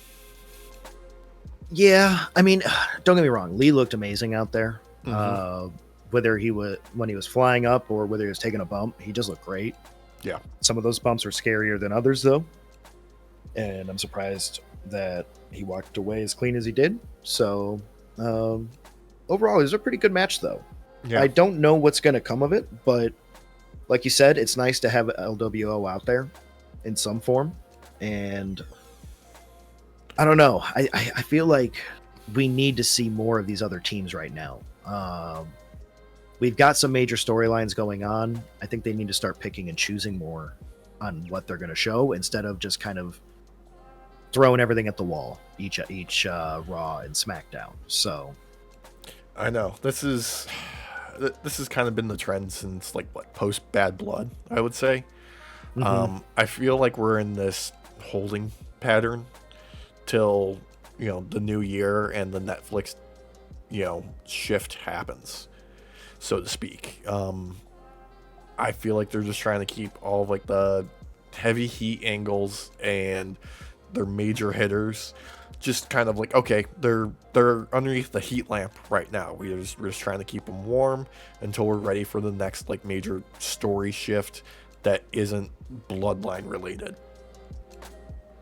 Yeah, I mean, don't get me wrong. Lee looked amazing out there. Mhm. Whether he was when he was flying up or whether he was taking a bump, he just looked great. Yeah. Some of those bumps are scarier than others, though, and I'm surprised that he walked away as clean as he did. So, um, overall, it was a pretty good match, though. Yeah. I don't know what's going to come of it, but like you said, it's nice to have LWO out there in some form, and I don't know. I feel like we need to see more of these other teams right now. We've got some major storylines going on. I think they need to start picking and choosing more on what they're going to show instead of just kind of throwing everything at the wall each Raw and SmackDown. So I know this has kind of been the trend since like what post Bad Blood, I would say. I feel like we're in this holding pattern till the new year and the Netflix shift happens, so to speak. I feel like they're just trying to keep all of like the heavy heat angles and their major hitters just kind of like, okay, they're underneath the heat lamp right now. We're just trying to keep them warm until we're ready for the next like major story shift that isn't bloodline related.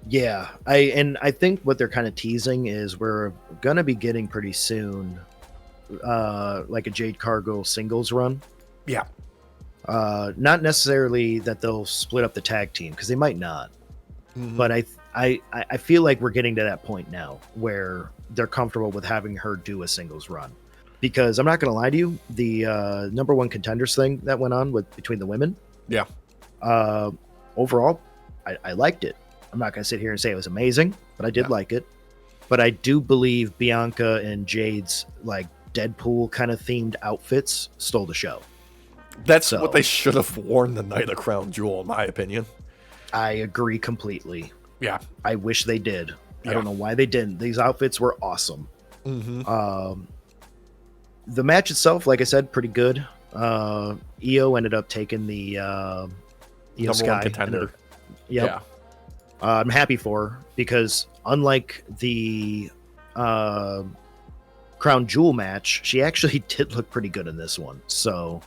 yeah, I think what they're kind of teasing is we're gonna be getting pretty soon, like a Jade Cargill singles run. Yeah. Not necessarily that they'll split up the tag team because they might not, but I feel like we're getting to that point now where they're comfortable with having her do a singles run. Because I'm not going to lie to you, the number one contenders thing that went on with between the women, Yeah. overall, I liked it. I'm not going to sit here and say it was amazing, but I did Yeah. like it. But I do believe Bianca and Jade's like Deadpool kind of themed outfits stole the show. That's So- what they should have worn the night of Crown Jewel, in my opinion. I agree completely. Yeah. I wish they did. Yeah. I don't know why they didn't. These outfits were awesome. Mm-hmm. The match itself, like I said, pretty good. Io ended up taking the Io Number Sky. one contender. Yep. Yeah. I'm happy for her because unlike the Crown Jewel match, she actually did look pretty good in this one. So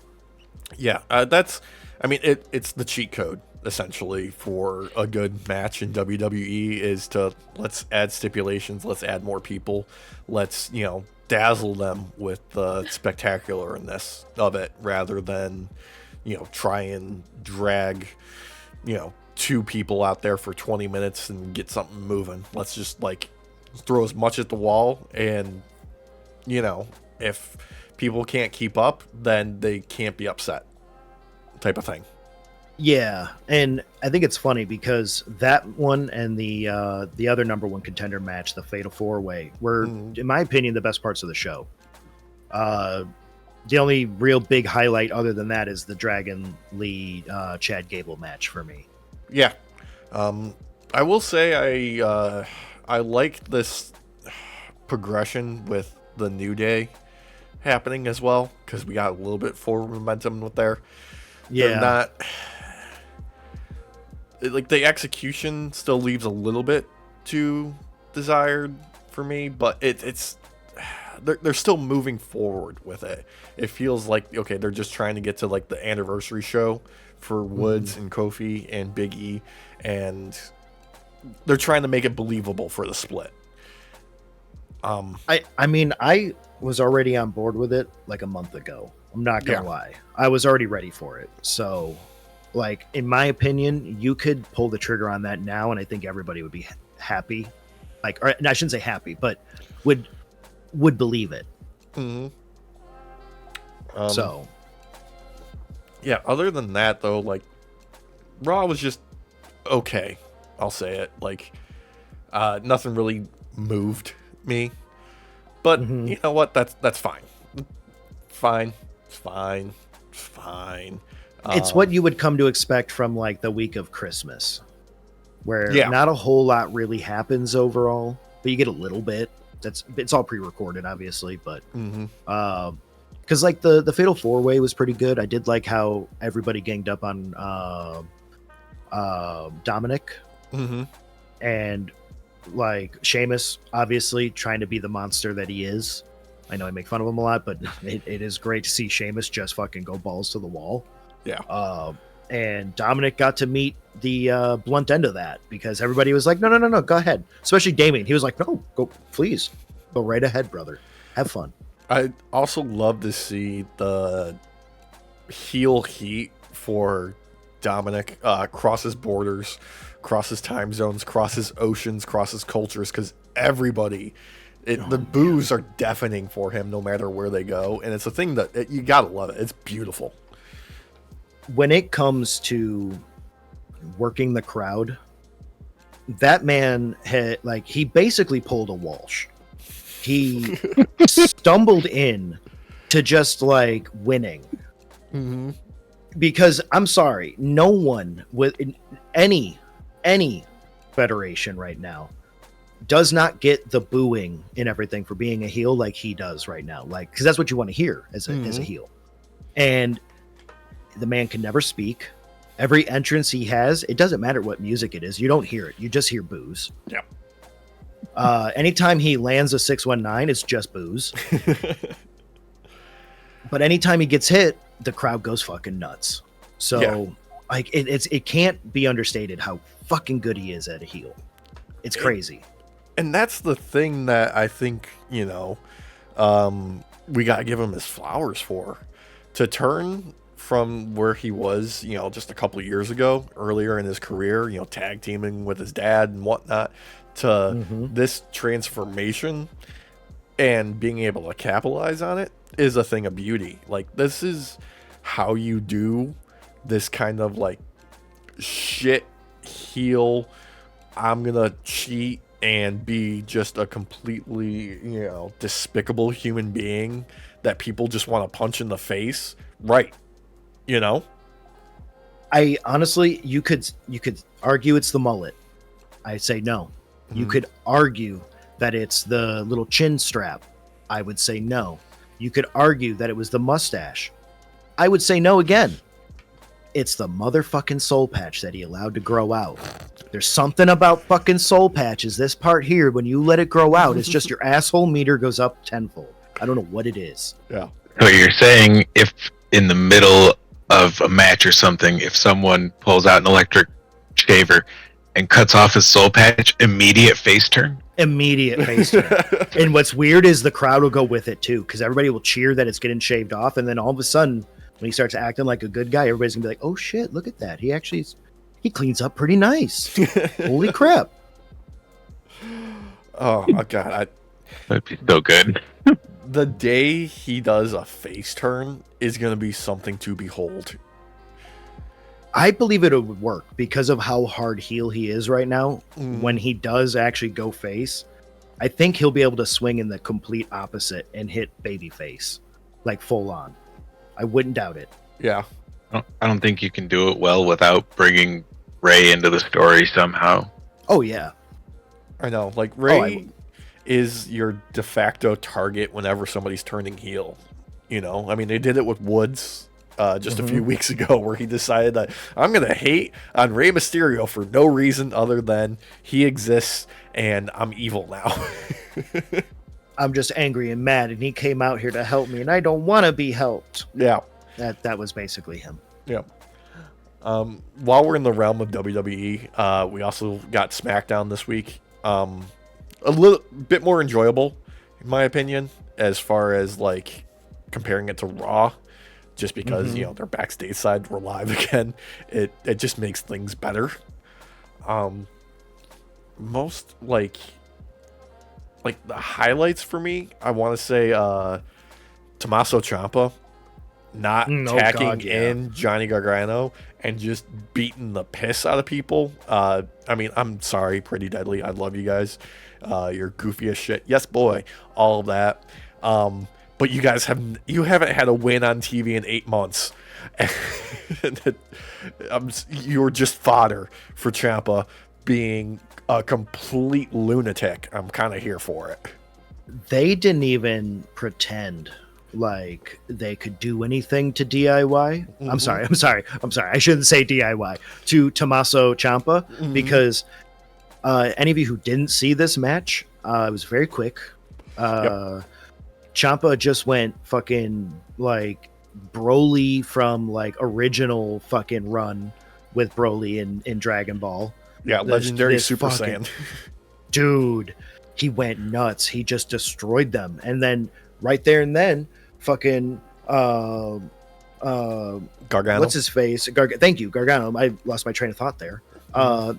Yeah. It's the cheat code essentially for a good match in WWE is to let's add stipulations, let's add more people, let's dazzle them with the spectacularness of it rather than try and drag two people out there for 20 minutes and get something moving. Let's just like throw as much at the wall, and if people can't keep up, then they can't be upset, type of thing. yeah, and I think it's funny because that one and the other number one contender match, the Fatal 4-Way, were, in my opinion, the best parts of the show. The only real big highlight other than that is the Dragon Lee Chad Gable match for me. Yeah. I will say I like this progression with the New Day happening as well, because we got a little bit forward momentum with there. Yeah. They're not like the execution still leaves a little bit to desired for me, but it's they're still moving forward with it. It feels like okay, they're just trying to get to like the anniversary show for Woods and Kofi and Big E, and they're trying to make it believable for the split. I mean, I was already on board with it like a month ago. I'm not gonna lie. I was already ready for it. So, like, in my opinion, you could pull the trigger on that now, and I think everybody would be happy. Like, or I shouldn't say happy, but would believe it. Mm-hmm. So, yeah. Other than that, though, like Raw was just okay. I'll say it. Like, nothing really moved me. But you know what? That's fine. Fine. It's fine. It's fine. It's what you would come to expect from like the week of Christmas, where Yeah. not a whole lot really happens overall, but you get a little bit. It's all pre-recorded, obviously, but because like the Fatal 4-Way was pretty good. I did like how everybody ganged up on Dominic, Mm-hmm. and like Sheamus, obviously trying to be the monster that he is. I know I make fun of him a lot, but it is great to see Sheamus just fucking go balls to the wall. Yeah. And Dominic got to meet the blunt end of that because everybody was like, no, go ahead. Especially Damien. He was like, no, go, please. Go right ahead, brother. Have fun. I also love to see the heel heat for Dominic crosses borders, crosses time zones, crosses oceans, crosses cultures, because everybody, the boos are deafening for him no matter where they go, and it's a thing that you gotta love it. It's beautiful. When it comes to working the crowd, that man he basically pulled a Walsh. He stumbled in to just like winning. Mm-hmm. Because I'm sorry, no one with any federation right now does not get the booing and everything for being a heel like he does right now. Like, because that's what you want to hear as a heel. And the man can never speak. Every entrance he has, it doesn't matter what music it is. You don't hear it. You just hear boos. Yeah. Anytime he lands a 619, it's just boos. But anytime he gets hit, the crowd goes fucking nuts. So, like, it can't be understated how fucking good he is at a heel. It's crazy. And that's the thing that I think, we got to give him his flowers for. To turn from where he was, just a couple of years ago, earlier in his career, tag teaming with his dad and whatnot, to this transformation and being able to capitalize on it is a thing of beauty. Like, this is how you do this kind of like shit heel, I'm gonna cheat and be just a completely, despicable human being that people just want to punch in the face. Right. I honestly, you could argue it's the mullet. I say no. You could argue that it's the little chin strap. I would say no. You could argue that it was the mustache. I would say no again. It's the motherfucking soul patch that he allowed to grow out. There's something about fucking soul patches. This part here, when you let it grow out, it's just your asshole meter goes up tenfold. I don't know what it is. Yeah. So you're saying if in the middle of a match or something, if someone pulls out an electric shaver and cuts off his soul patch, immediate face turn? Immediate face turn. And what's weird is the crowd will go with it too, because everybody will cheer that it's getting shaved off, and then all of a sudden, when he starts acting like a good guy, everybody's gonna be like, "Oh shit, look at that! He cleans up pretty nice. Holy crap!" Oh my god, That'd be so good. the day he does a face turn is gonna be something to behold. I believe it would work because of how hard heel he is right now. When he does actually go face, I think he'll be able to swing in the complete opposite and hit babyface, like full on. I wouldn't doubt it. Yeah. I don't think you can do it well without bringing Ray into the story somehow. Oh, yeah. I know. Like, Ray is your de facto target whenever somebody's turning heel. I mean, they did it with Woods just a few weeks ago, where he decided that I'm going to hate on Rey Mysterio for no reason other than he exists and I'm evil now. I'm just angry and mad, and he came out here to help me, and I don't want to be helped. Yeah. That was basically him. Yeah. While we're in the realm of WWE, we also got SmackDown this week. A little bit more enjoyable, in my opinion, as far as like comparing it to Raw, just because they're backstage side, we're live again. It just makes things better. Most like the highlights for me, I want to say Tommaso Ciampa not tacking in Johnny Gargano and just beating the piss out of people. I mean, I'm sorry, Pretty Deadly. I love you guys. You're goofy as shit. Yes, boy. All of that. But you guys haven't had a win on TV in 8 months. You're just fodder for Ciampa being a complete lunatic. I'm kind of here for it. They didn't even pretend like they could do anything to DIY. I'm sorry. I shouldn't say DIY to Tommaso Ciampa because Any of you who didn't see this match, it was very quick. Ciampa just went fucking like Broly from like original fucking run with Broly in Dragon Ball. Yeah, legendary Super Saiyan. Dude, he went nuts. He just destroyed them. And then right there and then, fucking Gargano. What's his face? Thank you, Gargano. I lost my train of thought there.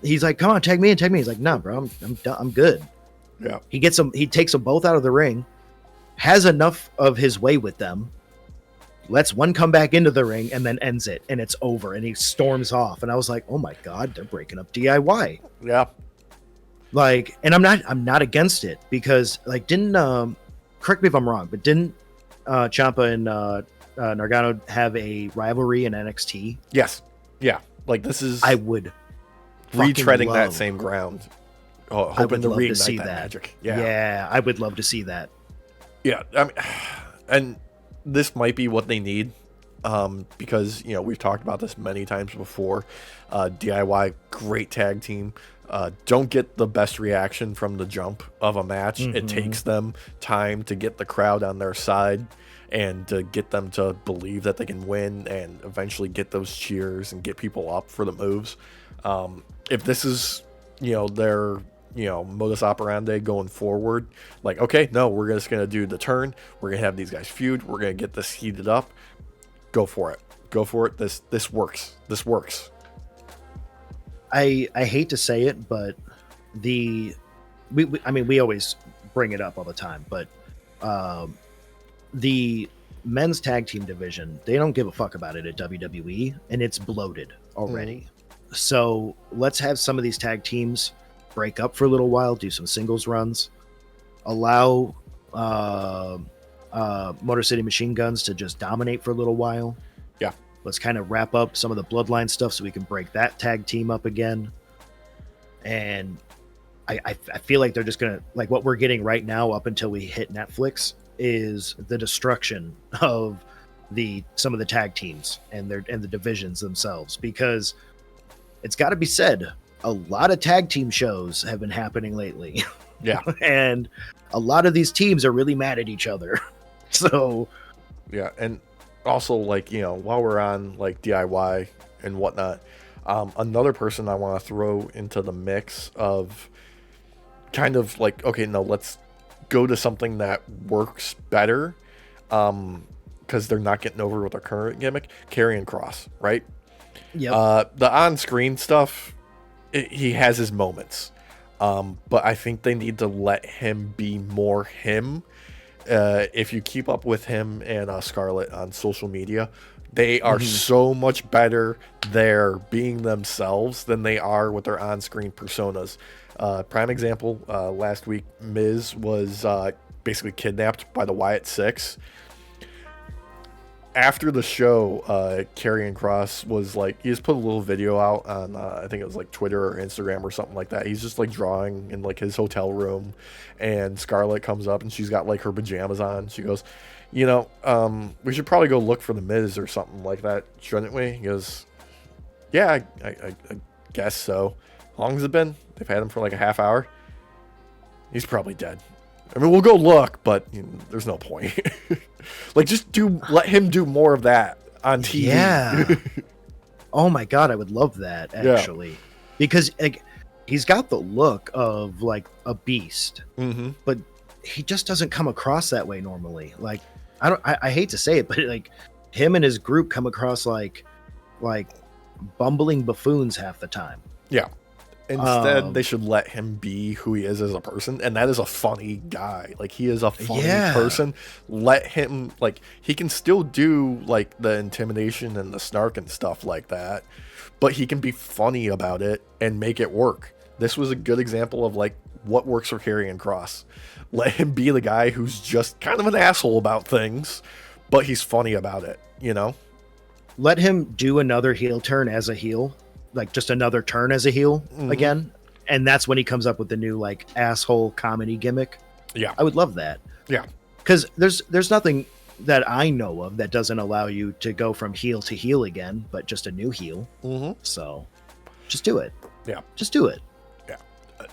He's like, come on, tag me in. He's like, no, bro, I'm done. I'm good. Yeah. He takes them both out of the ring, has enough of his way with them, lets one come back into the ring, and then ends it, and it's over, and he storms off. And I was like, oh my God, they're breaking up DIY. Yeah. Like, and I'm not against it, because like, didn't correct me if I'm wrong, but didn't Ciampa and Gargano have a rivalry in NXT? Yes. Yeah. Like, this is I would retreading that same ground. Hoping to reignite that magic. Yeah, I would love to see that. Yeah, I mean, and this might be what they need, because, you know, we've talked about this many times before. DIY, great tag team. Don't get the best reaction from the jump of a match. Mm-hmm. It takes them time to get the crowd on their side and to get them to believe that they can win and eventually get those cheers and get people up for the moves. If this is, you know, their, you know, modus operandi going forward, like, okay, no, we're just going to do the turn. We're going to have these guys feud. We're going to get this heated up. Go for it. Go for it. This works. This works. I hate to say it, but we always bring it up all the time, but the men's tag team division, they don't give a fuck about it at WWE, and it's bloated already. So let's have some of these tag teams break up for a little while, do some singles runs, allow Motor City Machine Guns to just dominate for a little while. Yeah. Let's kind of wrap up some of the Bloodline stuff so we can break that tag team up again. And I feel like they're just going to, like, what we're getting right now up until we hit Netflix is the destruction of some of the tag teams and the divisions themselves, because it's got to be said, a lot of tag team shows have been happening lately. Yeah. And a lot of these teams are really mad at each other. So yeah. And also, like, you know, while we're on like DIY and whatnot, another person I want to throw into the mix of kind of like, okay, no, let's go to something that works better, because they're not getting over with their current gimmick. Karrion Kross, right? Yeah. The on-screen stuff, he has his moments, but I think they need to let him be more him. If you keep up with him and Scarlett on social media, they are so much better there being themselves than they are with their on-screen personas. Prime example, last week, Miz was basically kidnapped by the Wyatt Six. After the show, Karrion Kross was like, he just put a little video out on, I think it was like Twitter or Instagram or something like that. He's just like drawing in like his hotel room, and Scarlett comes up and she's got like her pajamas on. She goes, you know, we should probably go look for the Miz or something like that, shouldn't we? He goes, yeah, I guess so. How long has it been? They've had him for like a half hour. He's probably dead. I mean, we'll go look, but you know, there's no point. Like, just let him do more of that on TV. Yeah. Oh my God, I would love that, actually. Yeah. Because like, he's got the look of like a beast, but he just doesn't come across that way normally. Like, I hate to say it, but like him and his group come across like bumbling buffoons half the time. Yeah. Instead, they should let him be who he is as a person, and that is a funny guy. Like, he is a funny person. Let him, like, he can still do like the intimidation and the snark and stuff like that, but he can be funny about it and make it work. This was a good example of like what works for Karrion Kross. Let him be the guy who's just kind of an asshole about things, but he's funny about it, you know? Let him do another heel turn as a heel. Like, just another turn as a heel again, and that's when he comes up with the new like asshole comedy gimmick. Yeah, I would love that. Yeah, because there's nothing that I know of that doesn't allow you to go from heel to heel again, but just a new heel. So just do it. Yeah, just do it. Yeah.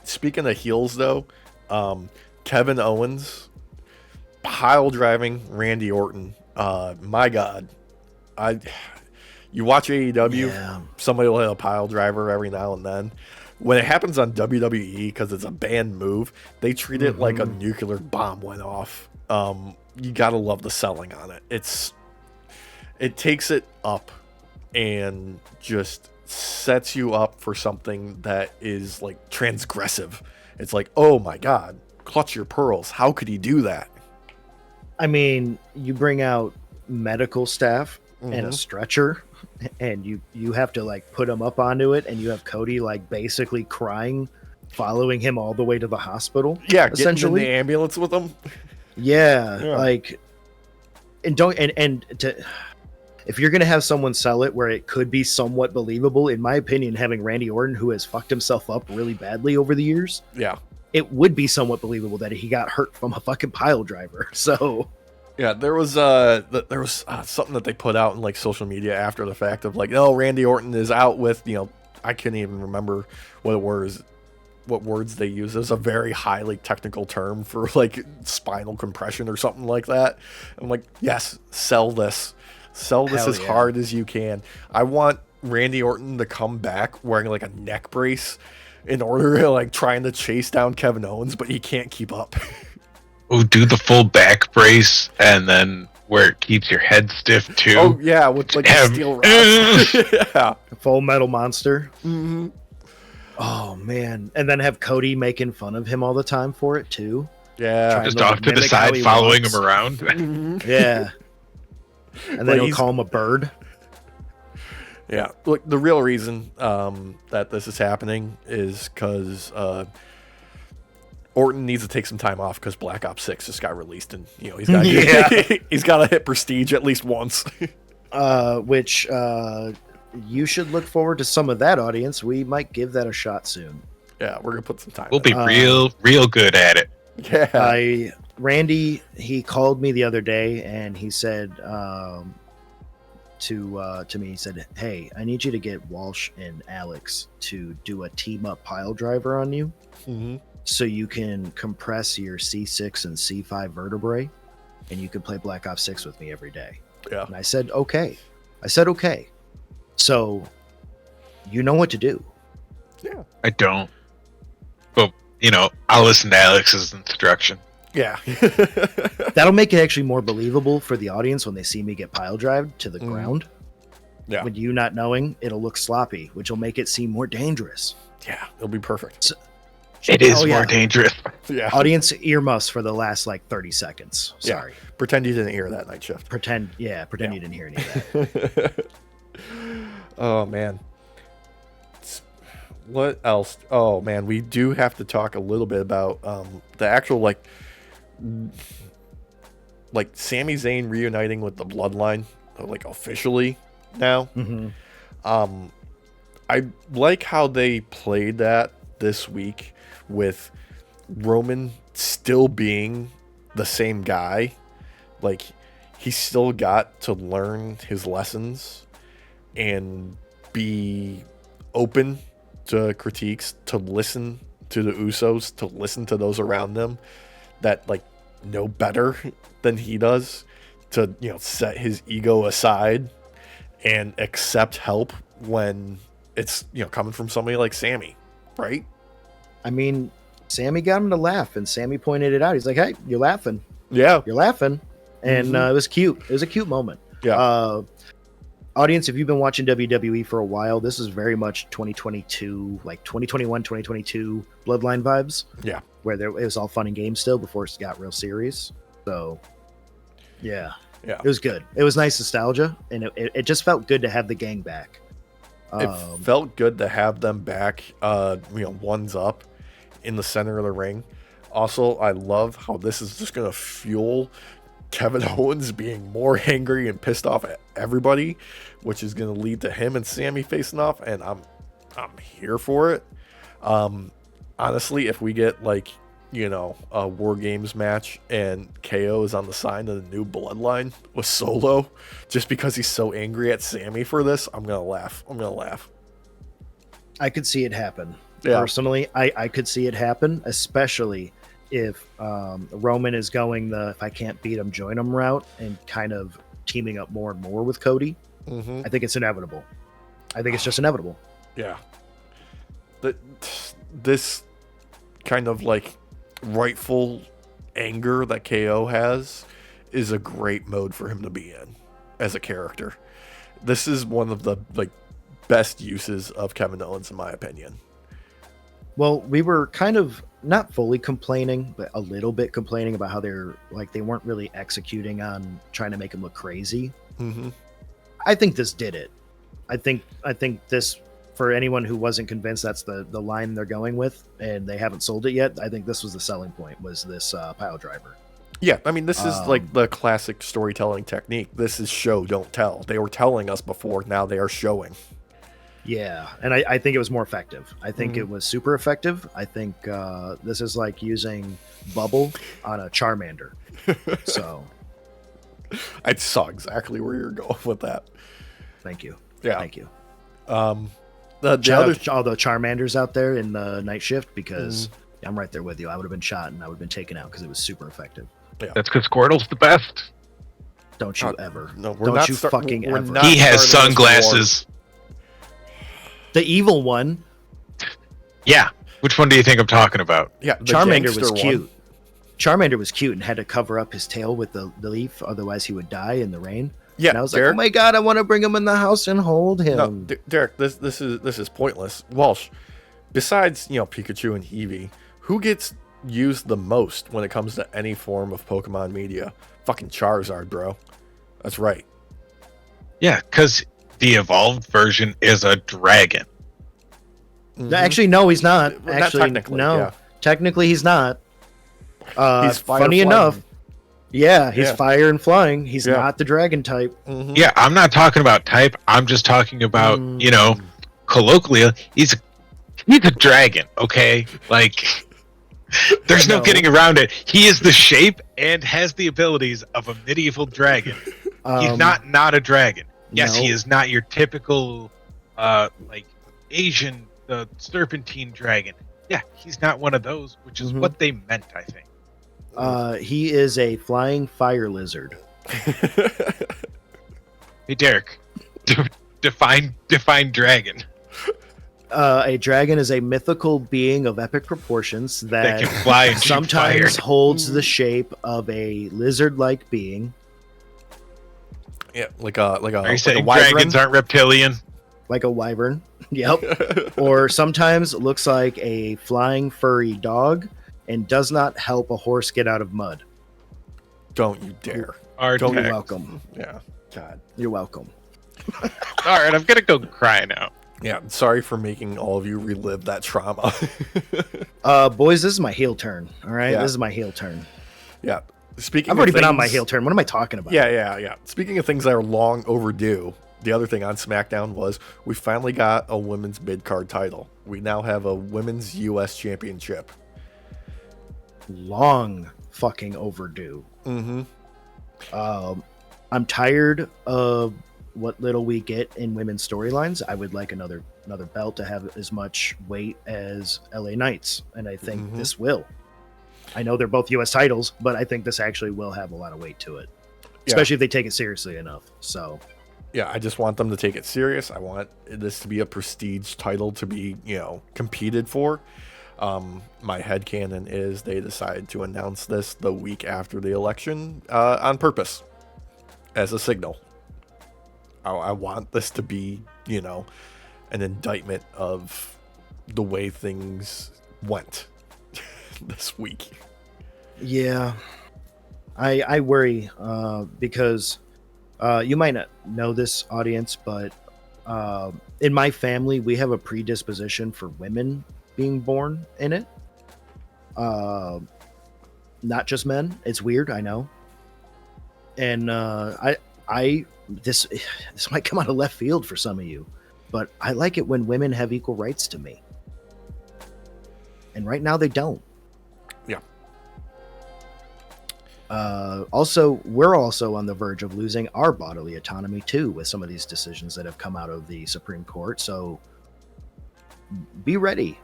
Speaking of heels, though, Kevin Owens pile driving Randy Orton. My God, you watch AEW, Yeah. somebody will hit a pile driver every now and then. When it happens on WWE, because it's a banned move, they treat it like a nuclear bomb went off. You gotta love the selling on it. It takes it up and just sets you up for something that is like transgressive. It's like, oh my God, clutch your pearls. How could he do that? I mean, you bring out medical staff and a stretcher, and you have to like put him up onto it, and you have Cody like basically crying, following him all the way to the hospital. Yeah, essentially getting in the ambulance with him. Yeah. Like, and don't and to. If you're going to have someone sell it where it could be somewhat believable, in my opinion, having Randy Orton, who has fucked himself up really badly over the years, it would be somewhat believable that he got hurt from a fucking pile driver. So, yeah, there was something that they put out in like social media after the fact of like, oh, Randy Orton is out with, I can't even remember what words they use. It was a very highly technical term for like spinal compression or something like that. I'm like, yes, sell this. Sell this as hard as you can. I want Randy Orton to come back wearing like a neck brace in order to like trying to chase down Kevin Owens, but he can't keep up. Oh, do the full back brace and then where it keeps your head stiff too. Oh yeah, with like the steel rods. Yeah. Full Metal Monster. Mm-hmm. Oh man, and then have Cody making fun of him all the time for it too. Yeah, just off to the side, following him around. Mm-hmm. Yeah. And then he'll call him a bird. Yeah. Look, the real reason that this is happening is because Orton needs to take some time off because Black Ops 6 just got released, and he's got he's got to hit Prestige at least once. Which you should look forward to some of that, audience. We might give that a shot soon. Yeah, we're gonna put some time. We'll be real good at it. Yeah. Randy, he called me the other day and he said to me, he said, "Hey, I need you to get Walsh and Alex to do a team up pile driver on you, so you can compress your C6 and C5 vertebrae, and you can play Black Ops 6 with me every day." Yeah. And I said, okay. So you know what to do. Yeah. I don't. But I'll listen to Alex's instruction. Yeah. That'll make it actually more believable for the audience when they see me get pile drived to the ground. Yeah. With you not knowing, it'll look sloppy, which will make it seem more dangerous. Yeah, it'll be perfect. So, it is more dangerous. Yeah. Audience earmuffs for the last like 30 seconds. Sorry. Yeah. Pretend you didn't hear that night shift. Pretend you didn't hear any of that. Oh man. What else? Oh man, we do have to talk a little bit about the actual like Sami Zayn reuniting with the Bloodline, like officially now. I like how they played that this week with Roman still being the same guy. Like he still got to learn his lessons and be open to critiques, to listen to the Usos, to listen to those around them that like know better than he does, to set his ego aside and accept help when it's coming from somebody like Sammy, right? I mean, Sammy got him to laugh, and Sammy pointed it out. He's like, "Hey, you're laughing. Yeah, you're laughing," and it was cute. It was a cute moment. Yeah. Audience, if you've been watching WWE for a while, this is very much 2022, like 2021, 2022 Bloodline vibes. Yeah. Where it was all fun and games still before it got real serious. So, yeah. It was good. It was nice nostalgia, and it just felt good to have the gang back. It felt good to have them back, ones up in the center of the ring. Also, I love how this is just going to fuel Kevin Owens being more angry and pissed off at everybody, which is going to lead to him and Sammy facing off, and I'm here for it. Honestly, if we get a War Games match and KO is on the side of the new Bloodline with Solo, just because he's so angry at Sammy for this, I'm gonna laugh. I could see it happen. Yeah. Personally, I could see it happen, especially if Roman is going the if I can't beat him, join him route and kind of teaming up more and more with Cody. Mm-hmm. I think it's inevitable. I think it's just inevitable. Yeah. This kind of like rightful anger that KO has is a great mode for him to be in as a character. This is one of the like best uses of Kevin Owens in my opinion. Well, we were kind of not fully complaining, but a little bit complaining about how they weren't really executing on trying to make him look crazy. Mm-hmm. I think this did it. I think this, for anyone who wasn't convinced that's the line they're going with and they haven't sold it yet, I think this was the selling point, was this pile driver. Yeah, I mean, this is like the classic storytelling technique. This is show, don't tell. They were telling us before, now they are showing. Yeah, and I think it was more effective. I think it was super effective. I think this is like using bubble on a Charmander. So I saw exactly where you're going with that. thank you. Yeah. Thank you. The Shout other out to all the Charmanders out there in the night shift, because I'm right there with you. I would have been shot and I would have been taken out because it was super effective. Yeah. That's because Squirtle's the best. Don't you ever. No, we're Don't not you fucking we're ever. not He has starting this sunglasses. The evil one, Yeah. Which one do you think I'm talking about? Yeah, the Charmander gangster was one. cute. Charmander was cute and had to cover up his tail with the leaf, otherwise he would die in the rain. Yeah, And I was Derek, like, oh my god, I want to bring him in the house and hold him. no, Derek, this is pointless. Walsh, besides Pikachu and Eevee, who gets used the most when it comes to any form of Pokemon media? Fucking Charizard, bro. That's right. Yeah, because the evolved version is a dragon. Mhm. Actually, no, he's not. Well, not Actually, technically, no. yeah. Technically, he's not. He's fire Funny flying. enough, yeah, he's Yeah. fire and flying. He's Yeah. not the dragon type. Mhm. Yeah, I'm not talking about type. I'm just talking about, colloquially, he's a dragon, okay? Like, there's no No. getting around it. He is the shape and has the abilities of a medieval dragon. He's not a dragon. Yes, no. he is not your typical, like, Asian serpentine dragon. Yeah, he's not one of those, which is what they meant, I think. He is a flying fire lizard. Hey, Derek, define dragon. A dragon is a mythical being of epic proportions That that can fly and shoot sometimes fire. holds the shape of a lizard-like being, Yeah, like a Are you like a saying wyvern. dragons aren't reptilian? like a wyvern. Yep. Or sometimes looks like a flying furry dog and does not help a horse get out of mud. Don't you dare. Don't You're welcome. Yeah. God. You're welcome. All right, I'm gonna go cry now. Yeah, sorry for making all of you relive that trauma. Boys, this is my heel turn. All right, Yeah. this is my heel turn. Yeah. Speaking I've of already been on my things- heel turn. What am I talking about? Yeah. Speaking of things that are long overdue, the other thing on SmackDown was we finally got a women's mid-card title. We now have a women's U.S. championship. Long fucking overdue. Mm-hmm. I'm tired of what little we get in women's storylines. I would like another belt to have as much weight as LA Knights, and I think this will. I know they're both U.S. titles, but I think this actually will have a lot of weight to it, especially if they take it seriously enough. So, Yeah, I just want them to take it serious. I want this to be a prestige title to be, competed for. My headcanon is they decided to announce this the week after the election on purpose as a signal. I want this to be, an indictment of the way things went this week. yeah, I worry because you might not know this, audience, but in my family, we have a predisposition for women being born in it. Not just men. It's weird, I know. And this might come out of left field for some of you, but I like it when women have equal rights to me. And right now they don't. Yeah. Also, we're also on the verge of losing our bodily autonomy too with some of these decisions that have come out of the Supreme Court. So be ready.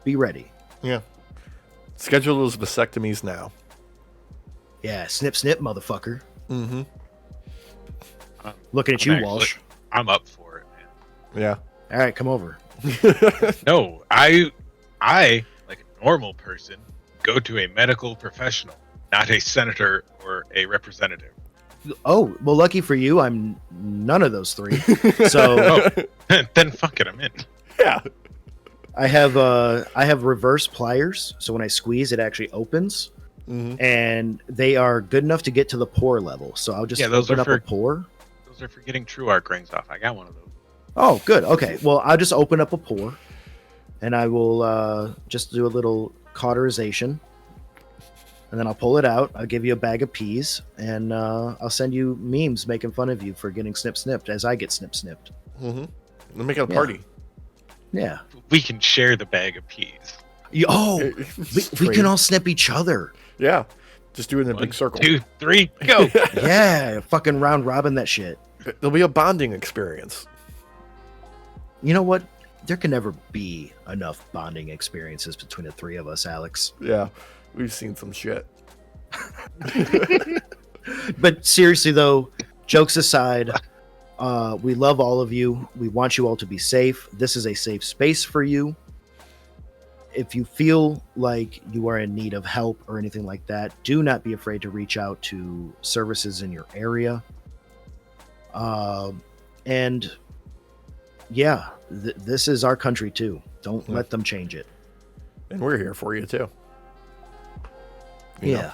be ready. Yeah. Schedule those vasectomies now. Yeah, snip, snip, motherfucker. Mm-hmm. Looking at you, Walsh. I'm up for it, man. Yeah. All right, come over. No, I, like a normal person, go to a medical professional, not a senator or a representative. Oh, well, lucky for you, I'm none of those three. So Then fuck it, I'm in. Yeah. I have reverse pliers, so when I squeeze, it actually opens, and they are good enough to get to the pore level. So I'll just open up a pore. Those are for getting true arc rings off. I got one of those. Oh, good. Okay, well, I'll just open up a pore, and I will just do a little cauterization, and then I'll pull it out. I'll give you a bag of peas, and I'll send you memes making fun of you for getting snipped as I get snipped. Mm-hmm. Let's make it a party. Yeah. We can share the bag of peas. We can all snip each other. Yeah. Just do it in a big circle. 2, 3, go. Yeah, fucking round robin that shit. It'll be a bonding experience. You know what? There can never be enough bonding experiences between the three of us, Alex. Yeah. We've seen some shit. But seriously, though, jokes aside, we love all of you. We want you all to be safe. This is a safe space for you. If you feel like you are in need of help or anything like that, do not be afraid to reach out to services in your area. And yeah, this is our country too. Don't let them change it. And we're here for you too. Yeah.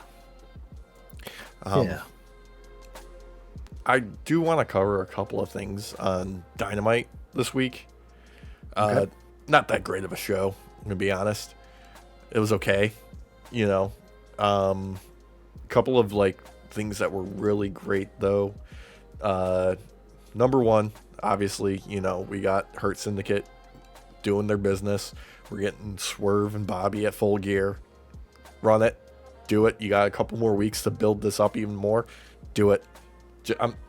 I do want to cover a couple of things on Dynamite this week. Okay. Not that great of a show, I'm gonna be honest. It was okay, you know. Couple of like things that were really great though. Number one, obviously, you know, we got Hurt Syndicate doing their business. We're getting Swerve and Bobby at Full Gear. Run it, do it. You got a couple more weeks to build this up even more. Do it.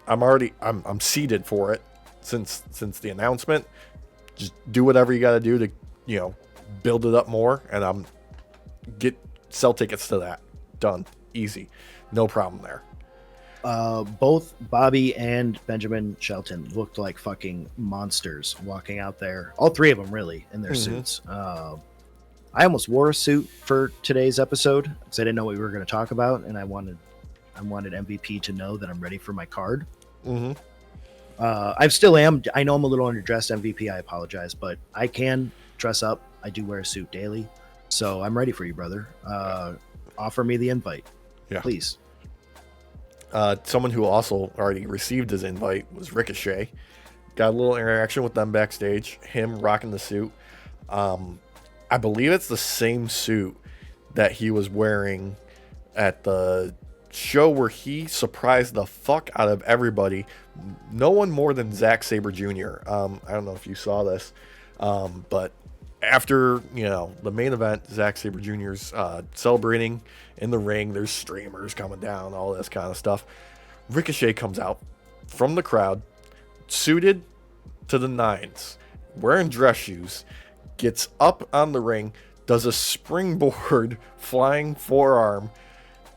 I'm seated for it since the announcement. Just do whatever you got to do to, you know, build it up more, and sell tickets to that. Done. Easy. No problem there. Both Bobby and Benjamin Shelton looked like fucking monsters walking out there. All three of them, really, in their suits. I almost wore a suit for today's episode because I didn't know what we were going to talk about, and I wanted MVP to know that I'm ready for my card. I still am. I know I'm a little underdressed, MVP. I apologize, but I can dress up. I do wear a suit daily, so I'm ready for you, brother. Offer me the invite, please. Someone who also already received his invite was Ricochet. Got a little interaction with them backstage. Him rocking the suit. I believe it's the same suit that he was wearing at the show where he surprised the fuck out of everybody. No one more than Zack Sabre Jr. I don't know if you saw this, but after, you know, the main event, Zack Sabre Jr.'s celebrating in the ring. There's streamers coming down, all this kind of stuff. Ricochet comes out from the crowd, suited to the nines, wearing dress shoes, gets up on the ring, does a springboard flying forearm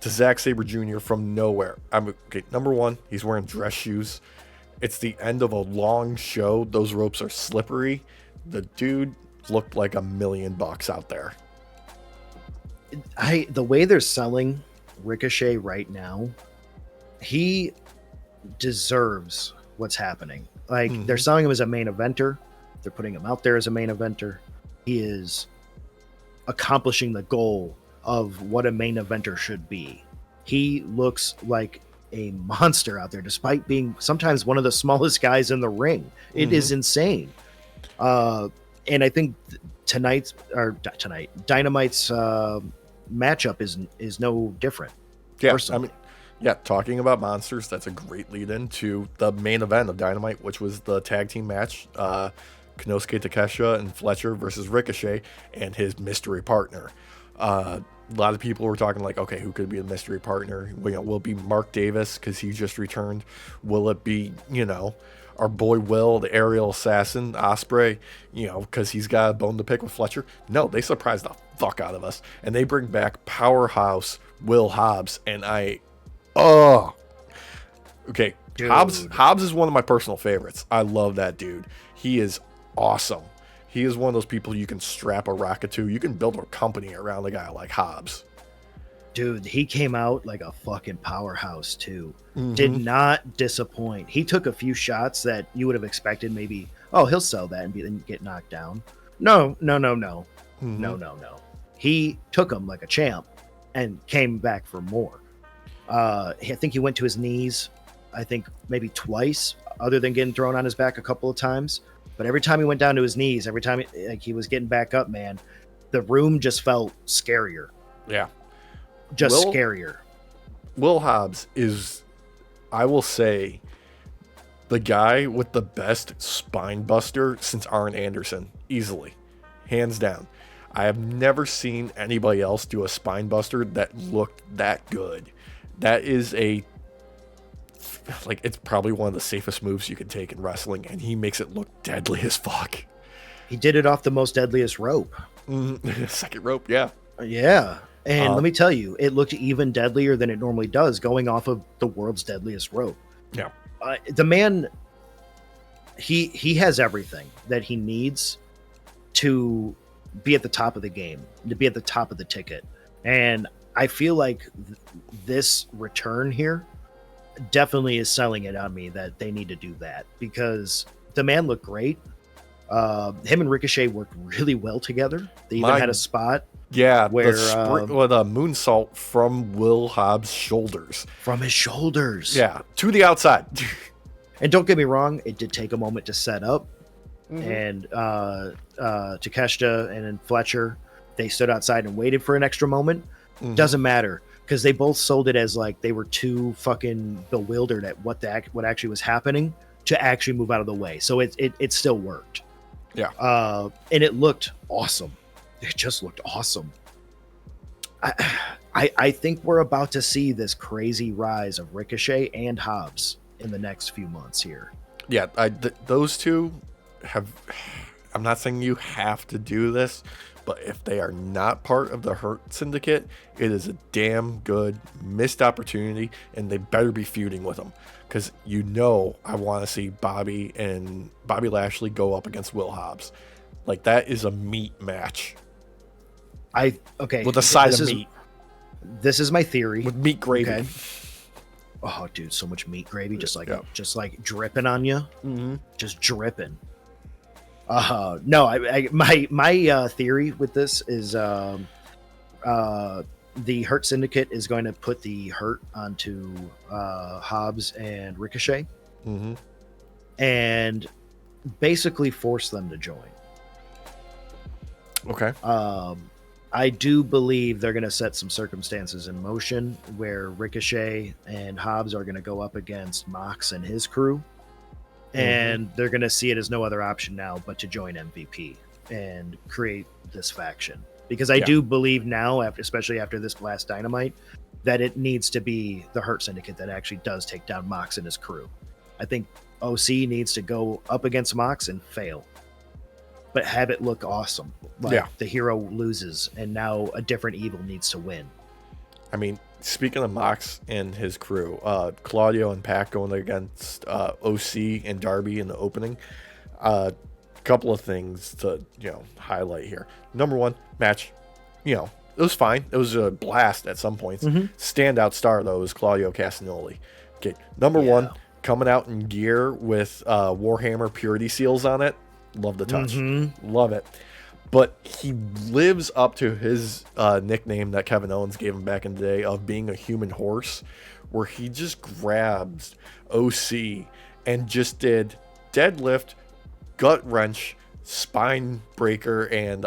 to Zack Sabre Jr. from nowhere. Okay, number one, he's wearing dress shoes. It's the end of a long show. Those ropes are slippery. The dude looked like $1 million out there. The way they're selling Ricochet right now, he deserves what's happening. Like, they're selling him as a main eventer. They're putting him out there as a main eventer. He is accomplishing the goal of what a main eventer should be. He looks like a monster out there, despite being sometimes one of the smallest guys in the ring. It is insane. And I think Dynamite's matchup is no different. Yeah, personally. Talking about monsters, that's a great lead into the main event of Dynamite, which was the tag team match. Konosuke Takeshita and Fletcher versus Ricochet and his mystery partner. A lot of people were talking like, okay, who could be the mystery partner? Will it be Mark Davis because he just returned? Will it be, our boy Will, the aerial assassin, Osprey, because he's got a bone to pick with Fletcher. No, they surprised the fuck out of us. And they bring back powerhouse Will Hobbs. And okay, Dude. Hobbs is one of my personal favorites. I love that dude. He is awesome. He is one of those people you can strap a rocket to. You can build a company around a guy like Hobbs. Dude, he came out like a fucking powerhouse too. Mm-hmm. Did not disappoint. He took a few shots that you would have expected maybe, oh, he'll sell that and get knocked down. No. Mm-hmm. No. He took them like a champ and came back for more. I think he went to his knees, I think maybe twice, other than getting thrown on his back a couple of times. But every time he went down to his knees, every time he was getting back up, man, the room just felt scarier. Yeah. Scarier. Will Hobbs is, I will say, the guy with the best spine buster since Arn Anderson, easily, hands down. I have never seen anybody else do a spine buster that looked that good. That is it's probably one of the safest moves you can take in wrestling, and he makes it look deadly as fuck. He did it off the most deadliest rope. Second rope, yeah. Yeah. And let me tell you, it looked even deadlier than it normally does going off of the world's deadliest rope. Yeah. The man, he has everything that he needs to be at the top of the game, to be at the top of the ticket. And I feel like this return here definitely is selling it on me that they need to do that, because the man looked great. Him and Ricochet worked really well together. They even had a spot. Yeah, where with a moonsault from Will Hobbs' shoulders. From his shoulders. Yeah, to the outside. And don't get me wrong, it did take a moment to set up. Mm-hmm. And Takeshita and then Fletcher, they stood outside and waited for an extra moment. Mm-hmm. Doesn't matter, because they both sold it as like they were too fucking bewildered at what actually was happening to actually move out of the way. So it still worked. Yeah. And it looked awesome. It just looked awesome. I think we're about to see this crazy rise of Ricochet and Hobbs in the next few months here. Yeah, those two have... I'm not saying you have to do this, but if they are not part of the Hurt Syndicate, it is a damn good missed opportunity, and they better be feuding with them. Because I want to see Bobby Lashley go up against Will Hobbs. Like, that is a meat match. With a side of meat. This is my theory. With meat gravy. Okay. Oh, dude, so much meat gravy, just like dripping on you. Mm-hmm. Just dripping. No, my theory with this is the Hurt Syndicate is going to put the Hurt onto Hobbs and Ricochet, mm-hmm. and basically force them to join. Okay. I do believe they're going to set some circumstances in motion where Ricochet and Hobbs are going to go up against Mox and his crew. And they're going to see it as no other option now but to join MVP and create this faction. Because I do believe now, especially after this last Dynamite, that it needs to be the Hurt Syndicate that actually does take down Mox and his crew. I think OC needs to go up against Mox and fail, but have it look awesome. The hero loses, and now a different evil needs to win. I mean, speaking of Mox and his crew, Claudio and Pac going against OC and Darby in the opening. Couple of things to highlight here. Number one, match, it was fine. It was a blast at some points. Mm-hmm. Standout star though was Claudio Castagnoli. Okay, number one, coming out in gear with Warhammer Purity seals on it. Love the touch. Mm-hmm. Love it. But he lives up to his nickname that Kevin Owens gave him back in the day of being a human horse, where he just grabs OC and just did deadlift, gut wrench, spine breaker, and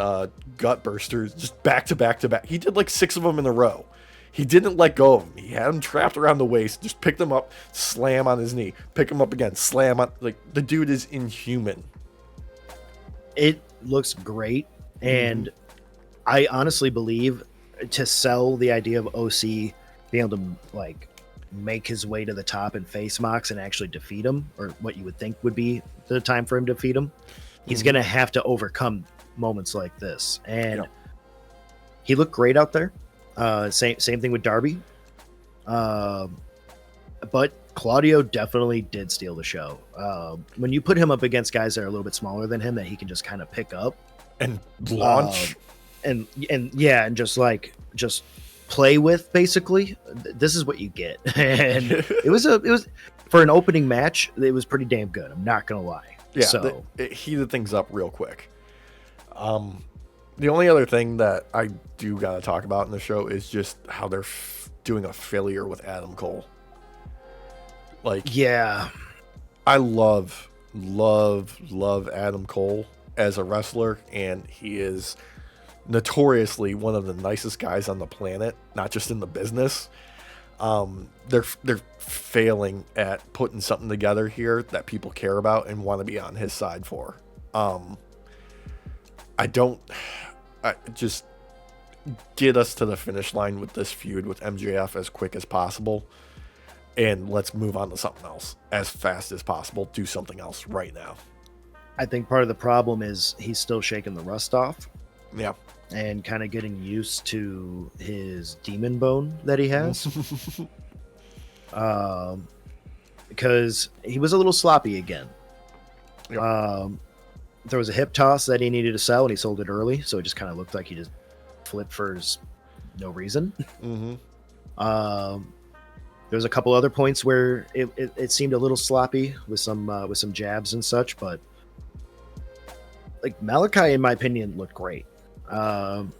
gut bursters just back to back to back. He did like 6 of them in a row. He didn't let go of him. He had him trapped around the waist, just picked him up, slam on his knee, pick him up again, slam on. Like, the dude is inhuman. It looks great. And I honestly believe to sell the idea of OC being able to make his way to the top and face Mox and actually defeat him, or what you would think would be the time for him to defeat him, he's going to have to overcome moments like this. And he looked great out there. Same thing with Darby. But Claudio definitely did steal the show. When you put him up against guys that are a little bit smaller than him that he can just kind of pick up and launch and just play with, basically, this is what you get. And it was for an opening match, it was pretty damn good. I'm not gonna lie. Yeah, so it heated things up real quick. The only other thing that I do gotta talk about in the show is just how they're doing a failure with Adam Cole. Like, yeah, I love Adam Cole as a wrestler, and he is notoriously one of the nicest guys on the planet, not just in the business. They're failing at putting something together here that people care about and want to be on his side for. I just get us to the finish line with this feud with MJF as quick as possible, and let's move on to something else as fast as possible. Do something else right now. I think part of the problem is he's still shaking the rust off. Yeah. And kind of getting used to his demon bone that he has. Because he was a little sloppy again. Yep. There was a hip toss that he needed to sell, and he sold it early, so it just kind of looked like he just flipped for no reason. Mm-hmm. There was a couple other points where it seemed a little sloppy with some jabs and such, but like Malachi, in my opinion, looked great.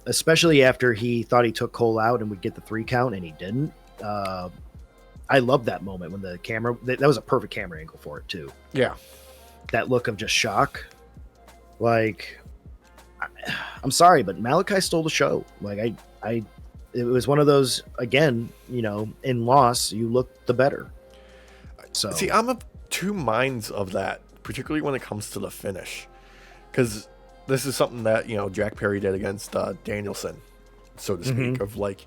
Especially after he thought he took Cole out and would get the 3 count, and he didn't. I love that moment when the camera, that was a perfect camera angle for it too. Yeah. That look of just shock. Like, I'm sorry, but Malachi stole the show. Like it was one of those, again, in loss, you look the better. So see, I'm of two minds of that, particularly when it comes to the finish. Because this is something that, Jack Perry did against Danielson, so to speak, of like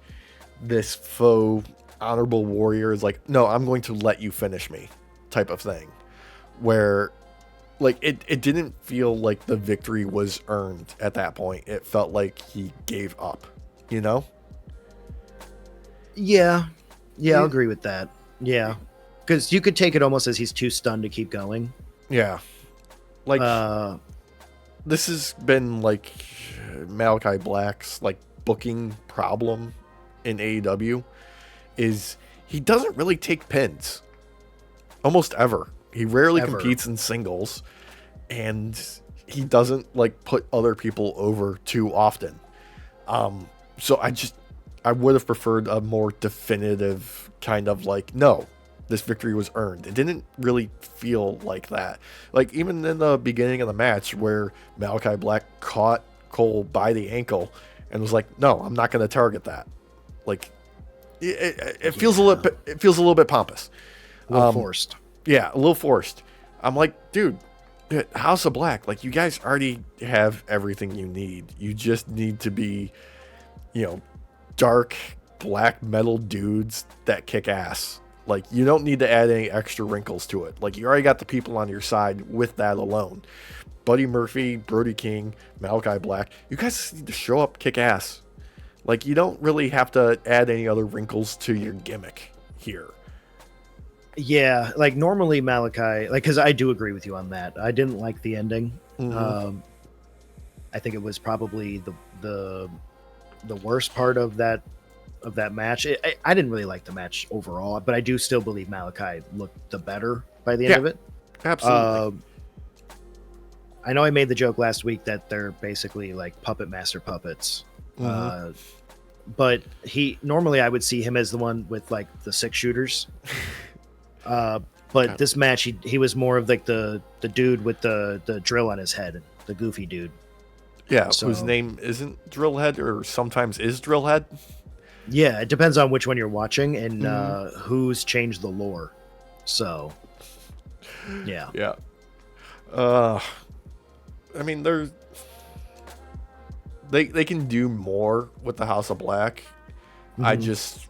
this faux honorable warrior is like, no, I'm going to let you finish me type of thing, where like it didn't feel like the victory was earned at that point. It felt like he gave up, Yeah, I'll agree with that. Yeah, because you could take it almost as he's too stunned to keep going. Yeah, like this has been like Malachi Black's like booking problem in AEW is he doesn't really take pins almost ever. He rarely competes in singles, and he doesn't like put other people over too often. So I would have preferred a more definitive kind of like, no, this victory was earned. It didn't really feel like that. Like even in the beginning of the match where Malachi Black caught Cole by the ankle and was like, no, I'm not going to target that. Like it feels a little bit pompous. A little forced. Yeah, a little forced. I'm like, dude, House of Black, like you guys already have everything you need. You just need to be, dark black metal dudes that kick ass. Like you don't need to add any extra wrinkles to it. Like you already got the people on your side with that alone. Buddy Murphy, Brody King, Malachi Black, you guys need to show up, kick ass. Like you don't really have to add any other wrinkles to your gimmick here. Yeah, like normally Malachi, like, because I do agree with you on that. I didn't like the ending. I think it was probably the worst part of that match. I didn't really like the match overall, but I do still believe Malachi looked the better by the end of it. Absolutely. I know I made the joke last week that they're basically like puppet master puppets. But normally I would see him as the one with like the 6 shooters. But this match, he was more of like the dude with the drill on his head, the goofy dude. Yeah, so, whose name isn't Drillhead or sometimes is Drillhead. Yeah, it depends on which one you're watching and who's changed the lore. So, yeah. Yeah. I mean, they can do more with the House of Black. I just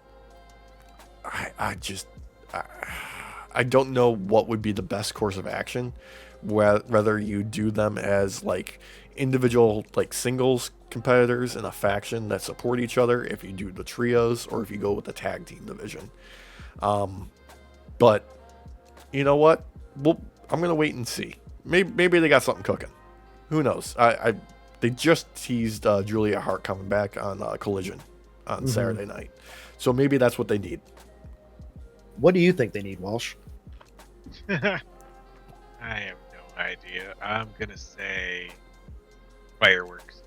I don't know what would be the best course of action, whether you do them as like individual like singles competitors in a faction that support each other, if you do the trios, or if you go with the tag team division. But you know what? I'm gonna wait and see. Maybe they got something cooking. Who knows? They just teased Julia Hart coming back on Collision on Saturday night, so maybe that's what they need. What do you think they need, Walsh? I have no idea. I'm gonna say fireworks.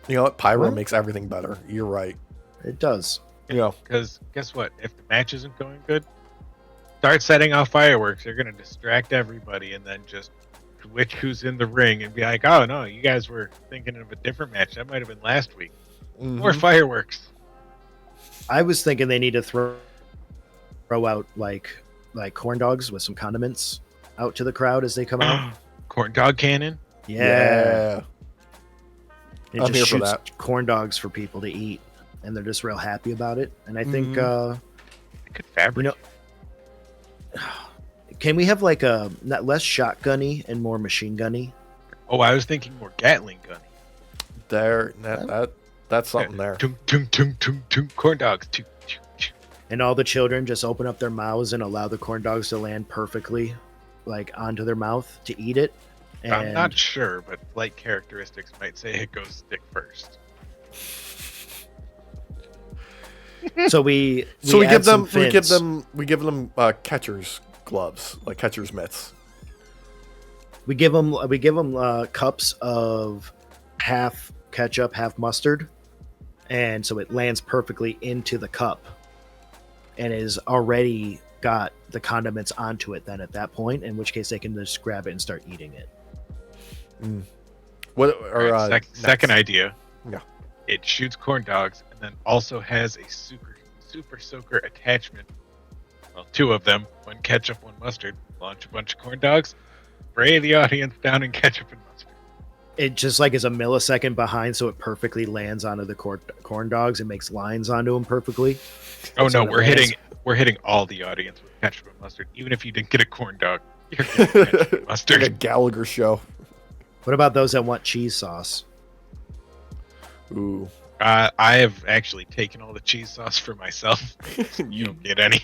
You know what? Pyro What? makes everything better. You're right. It does. Yeah. Because guess what? If the match isn't going good, start setting off fireworks. They're gonna distract everybody, and then just switch who's in the ring and be like, "Oh no, you guys were thinking of a different match. That might have been last week." More fireworks. I was thinking they need to throw out like corn dogs with some condiments out to the crowd as they come out. Corn dog cannon. Yeah. It I'm just here for shoots that. corn dogs for people to eat, and they're just real happy about it. And I think, I could fabricate. can we have like a less shotgunny and more machine gunny? Oh, I was thinking more Gatling gunny. That's something there. Tung, tung, tung, tung, tung. Corn dogs. Tung, tung, tung. And all the children just open up their mouths and allow the corn dogs to land perfectly, like onto their mouth to eat it. And I'm not sure, but flight characteristics might say it goes stick first. so we So we add give some them catcher's gloves, like catcher's mitts. We give them cups of half ketchup, half mustard, and so it lands perfectly into the cup, and is already got the condiments onto it. Then at that point, in which case they can just grab it and start eating it. What? Or Right, second idea. Yeah. It shoots corn dogs and then also has a super soaker attachment. Well, two of them. One ketchup, one mustard. Launch a bunch of corn dogs. Spray the audience down in ketchup and mustard. It just like is a millisecond behind, so it perfectly lands onto the corn dogs and makes lines onto them perfectly. Oh So no, it we're lands- hitting all the audience with ketchup and mustard. Even if you didn't get a corn dog, you're getting ketchup and mustard. Like a Gallagher show. What about those that want cheese sauce? Ooh. I have actually taken all the cheese sauce for myself. You don't get any.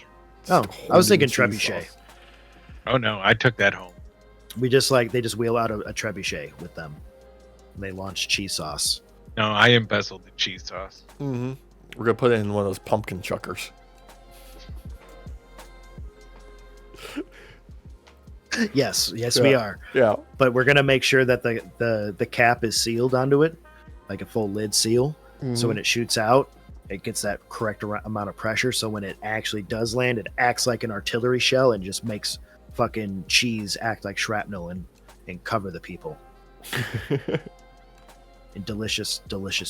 Oh, I was thinking Holding cheese trebuchet. sauce. Oh no, I took that home. We just they just wheel out a trebuchet with them. And they launch cheese sauce. No, I embezzled the cheese sauce. Mm-hmm. We're gonna put it in one of those pumpkin chuckers. Yes, we Yeah. are. Yeah. But we're gonna make sure that the cap is sealed onto it, like a full lid seal. So when it shoots out, it gets that correct amount of pressure. So when it actually does land, it acts like an artillery shell and just makes fucking cheese act like shrapnel and cover the people in delicious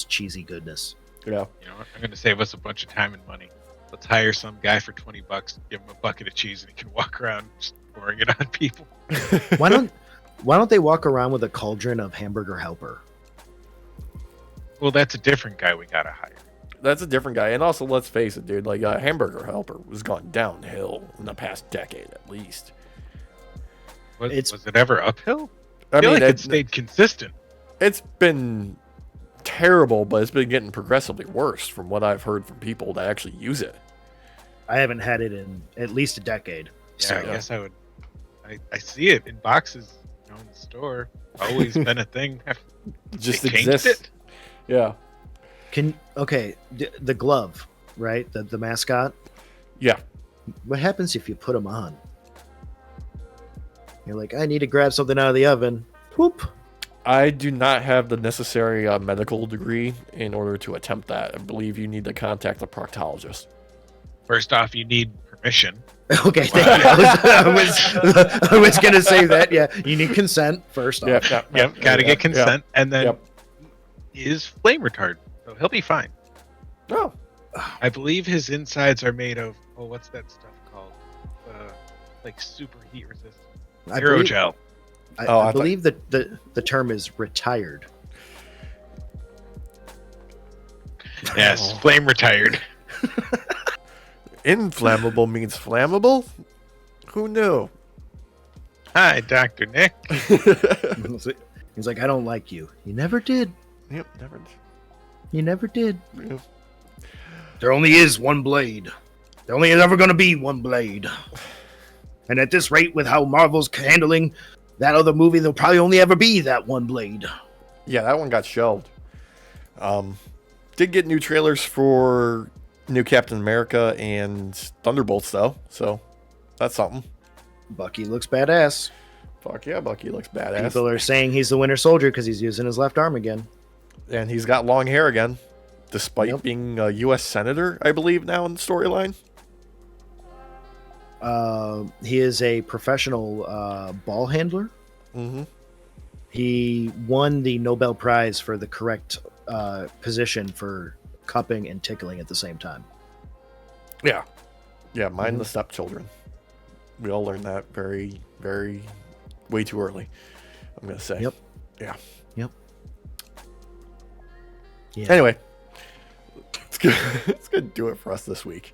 cheesy goodness. Yeah. You know, I'm going to save us a bunch of time and money. Let's hire some guy for $20, give him a bucket of cheese, and he can walk around just pouring it on people. Why don't they walk around with a cauldron of hamburger helper? Well, that's a different guy we got to hire. That's a different guy. And also, let's face it, dude, like Hamburger Helper was gone downhill in the past decade at least. Was It's- it ever uphill? I I feel mean, like it stayed consistent. it's been terrible, but it's been getting progressively worse from what I've heard from people that actually use it. I haven't had it in at least a decade. Yeah, So I guess I would. I see it in boxes, in the store. Always been a thing. Just They changed exists. it? Yeah. the glove, right? The mascot. Yeah. What happens if you put them on? You're like, I need to grab something out of the oven. Whoop. I do not have the necessary medical degree in order to attempt that. I believe you need to contact a proctologist. First off, you need permission. Okay, thank you. I was gonna say that. Yeah, you need consent first off. Yep, gotta get consent, and then Yep. is flame retardant, so he'll be fine. Oh. I believe his insides are made of what's that stuff called? Like super heat resistant. I believe, Aerogel. I believe that the term is retired. Yes, Oh. flame retired. Inflammable means flammable? Who knew? Hi, Dr. Nick. He's like, I don't like you. You never did. Yep, never. You never did. Yep. There only is one blade. There only is ever going to be one blade. And at this rate, with how Marvel's handling that other movie, there'll probably only ever be that one blade. Yeah, that one got shelved. Did get new trailers for new Captain America and Thunderbolts, though. So that's something. Bucky looks badass. Fuck yeah, Bucky looks badass. People are saying he's the Winter Soldier because he's using his left arm again. And he's got long hair again, despite being a U.S. Senator, I believe, now in the storyline. He is a professional ball handler. Mm-hmm. He won the Nobel Prize for the correct position for cupping and tickling at the same time. Yeah. Yeah, mind the stepchildren. We all learned that very, very, way too early, I'm going to say. Yep. Yeah. Yep. Yeah. Anyway, it's good. It's going to do it for us this week.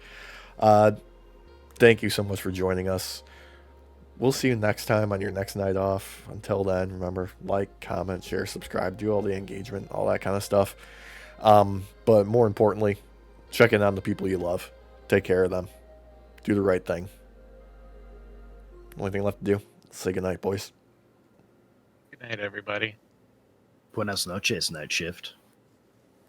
Thank you so much for joining us. We'll see you next time on your next night off. Until then, remember, like, comment, share, subscribe, do all the engagement, all that kind of stuff. But more importantly, check in on the people you love. Take care of them. Do the right thing. Only thing left to do, say goodnight, boys. Good night, everybody. Buenas noches, Night Shift.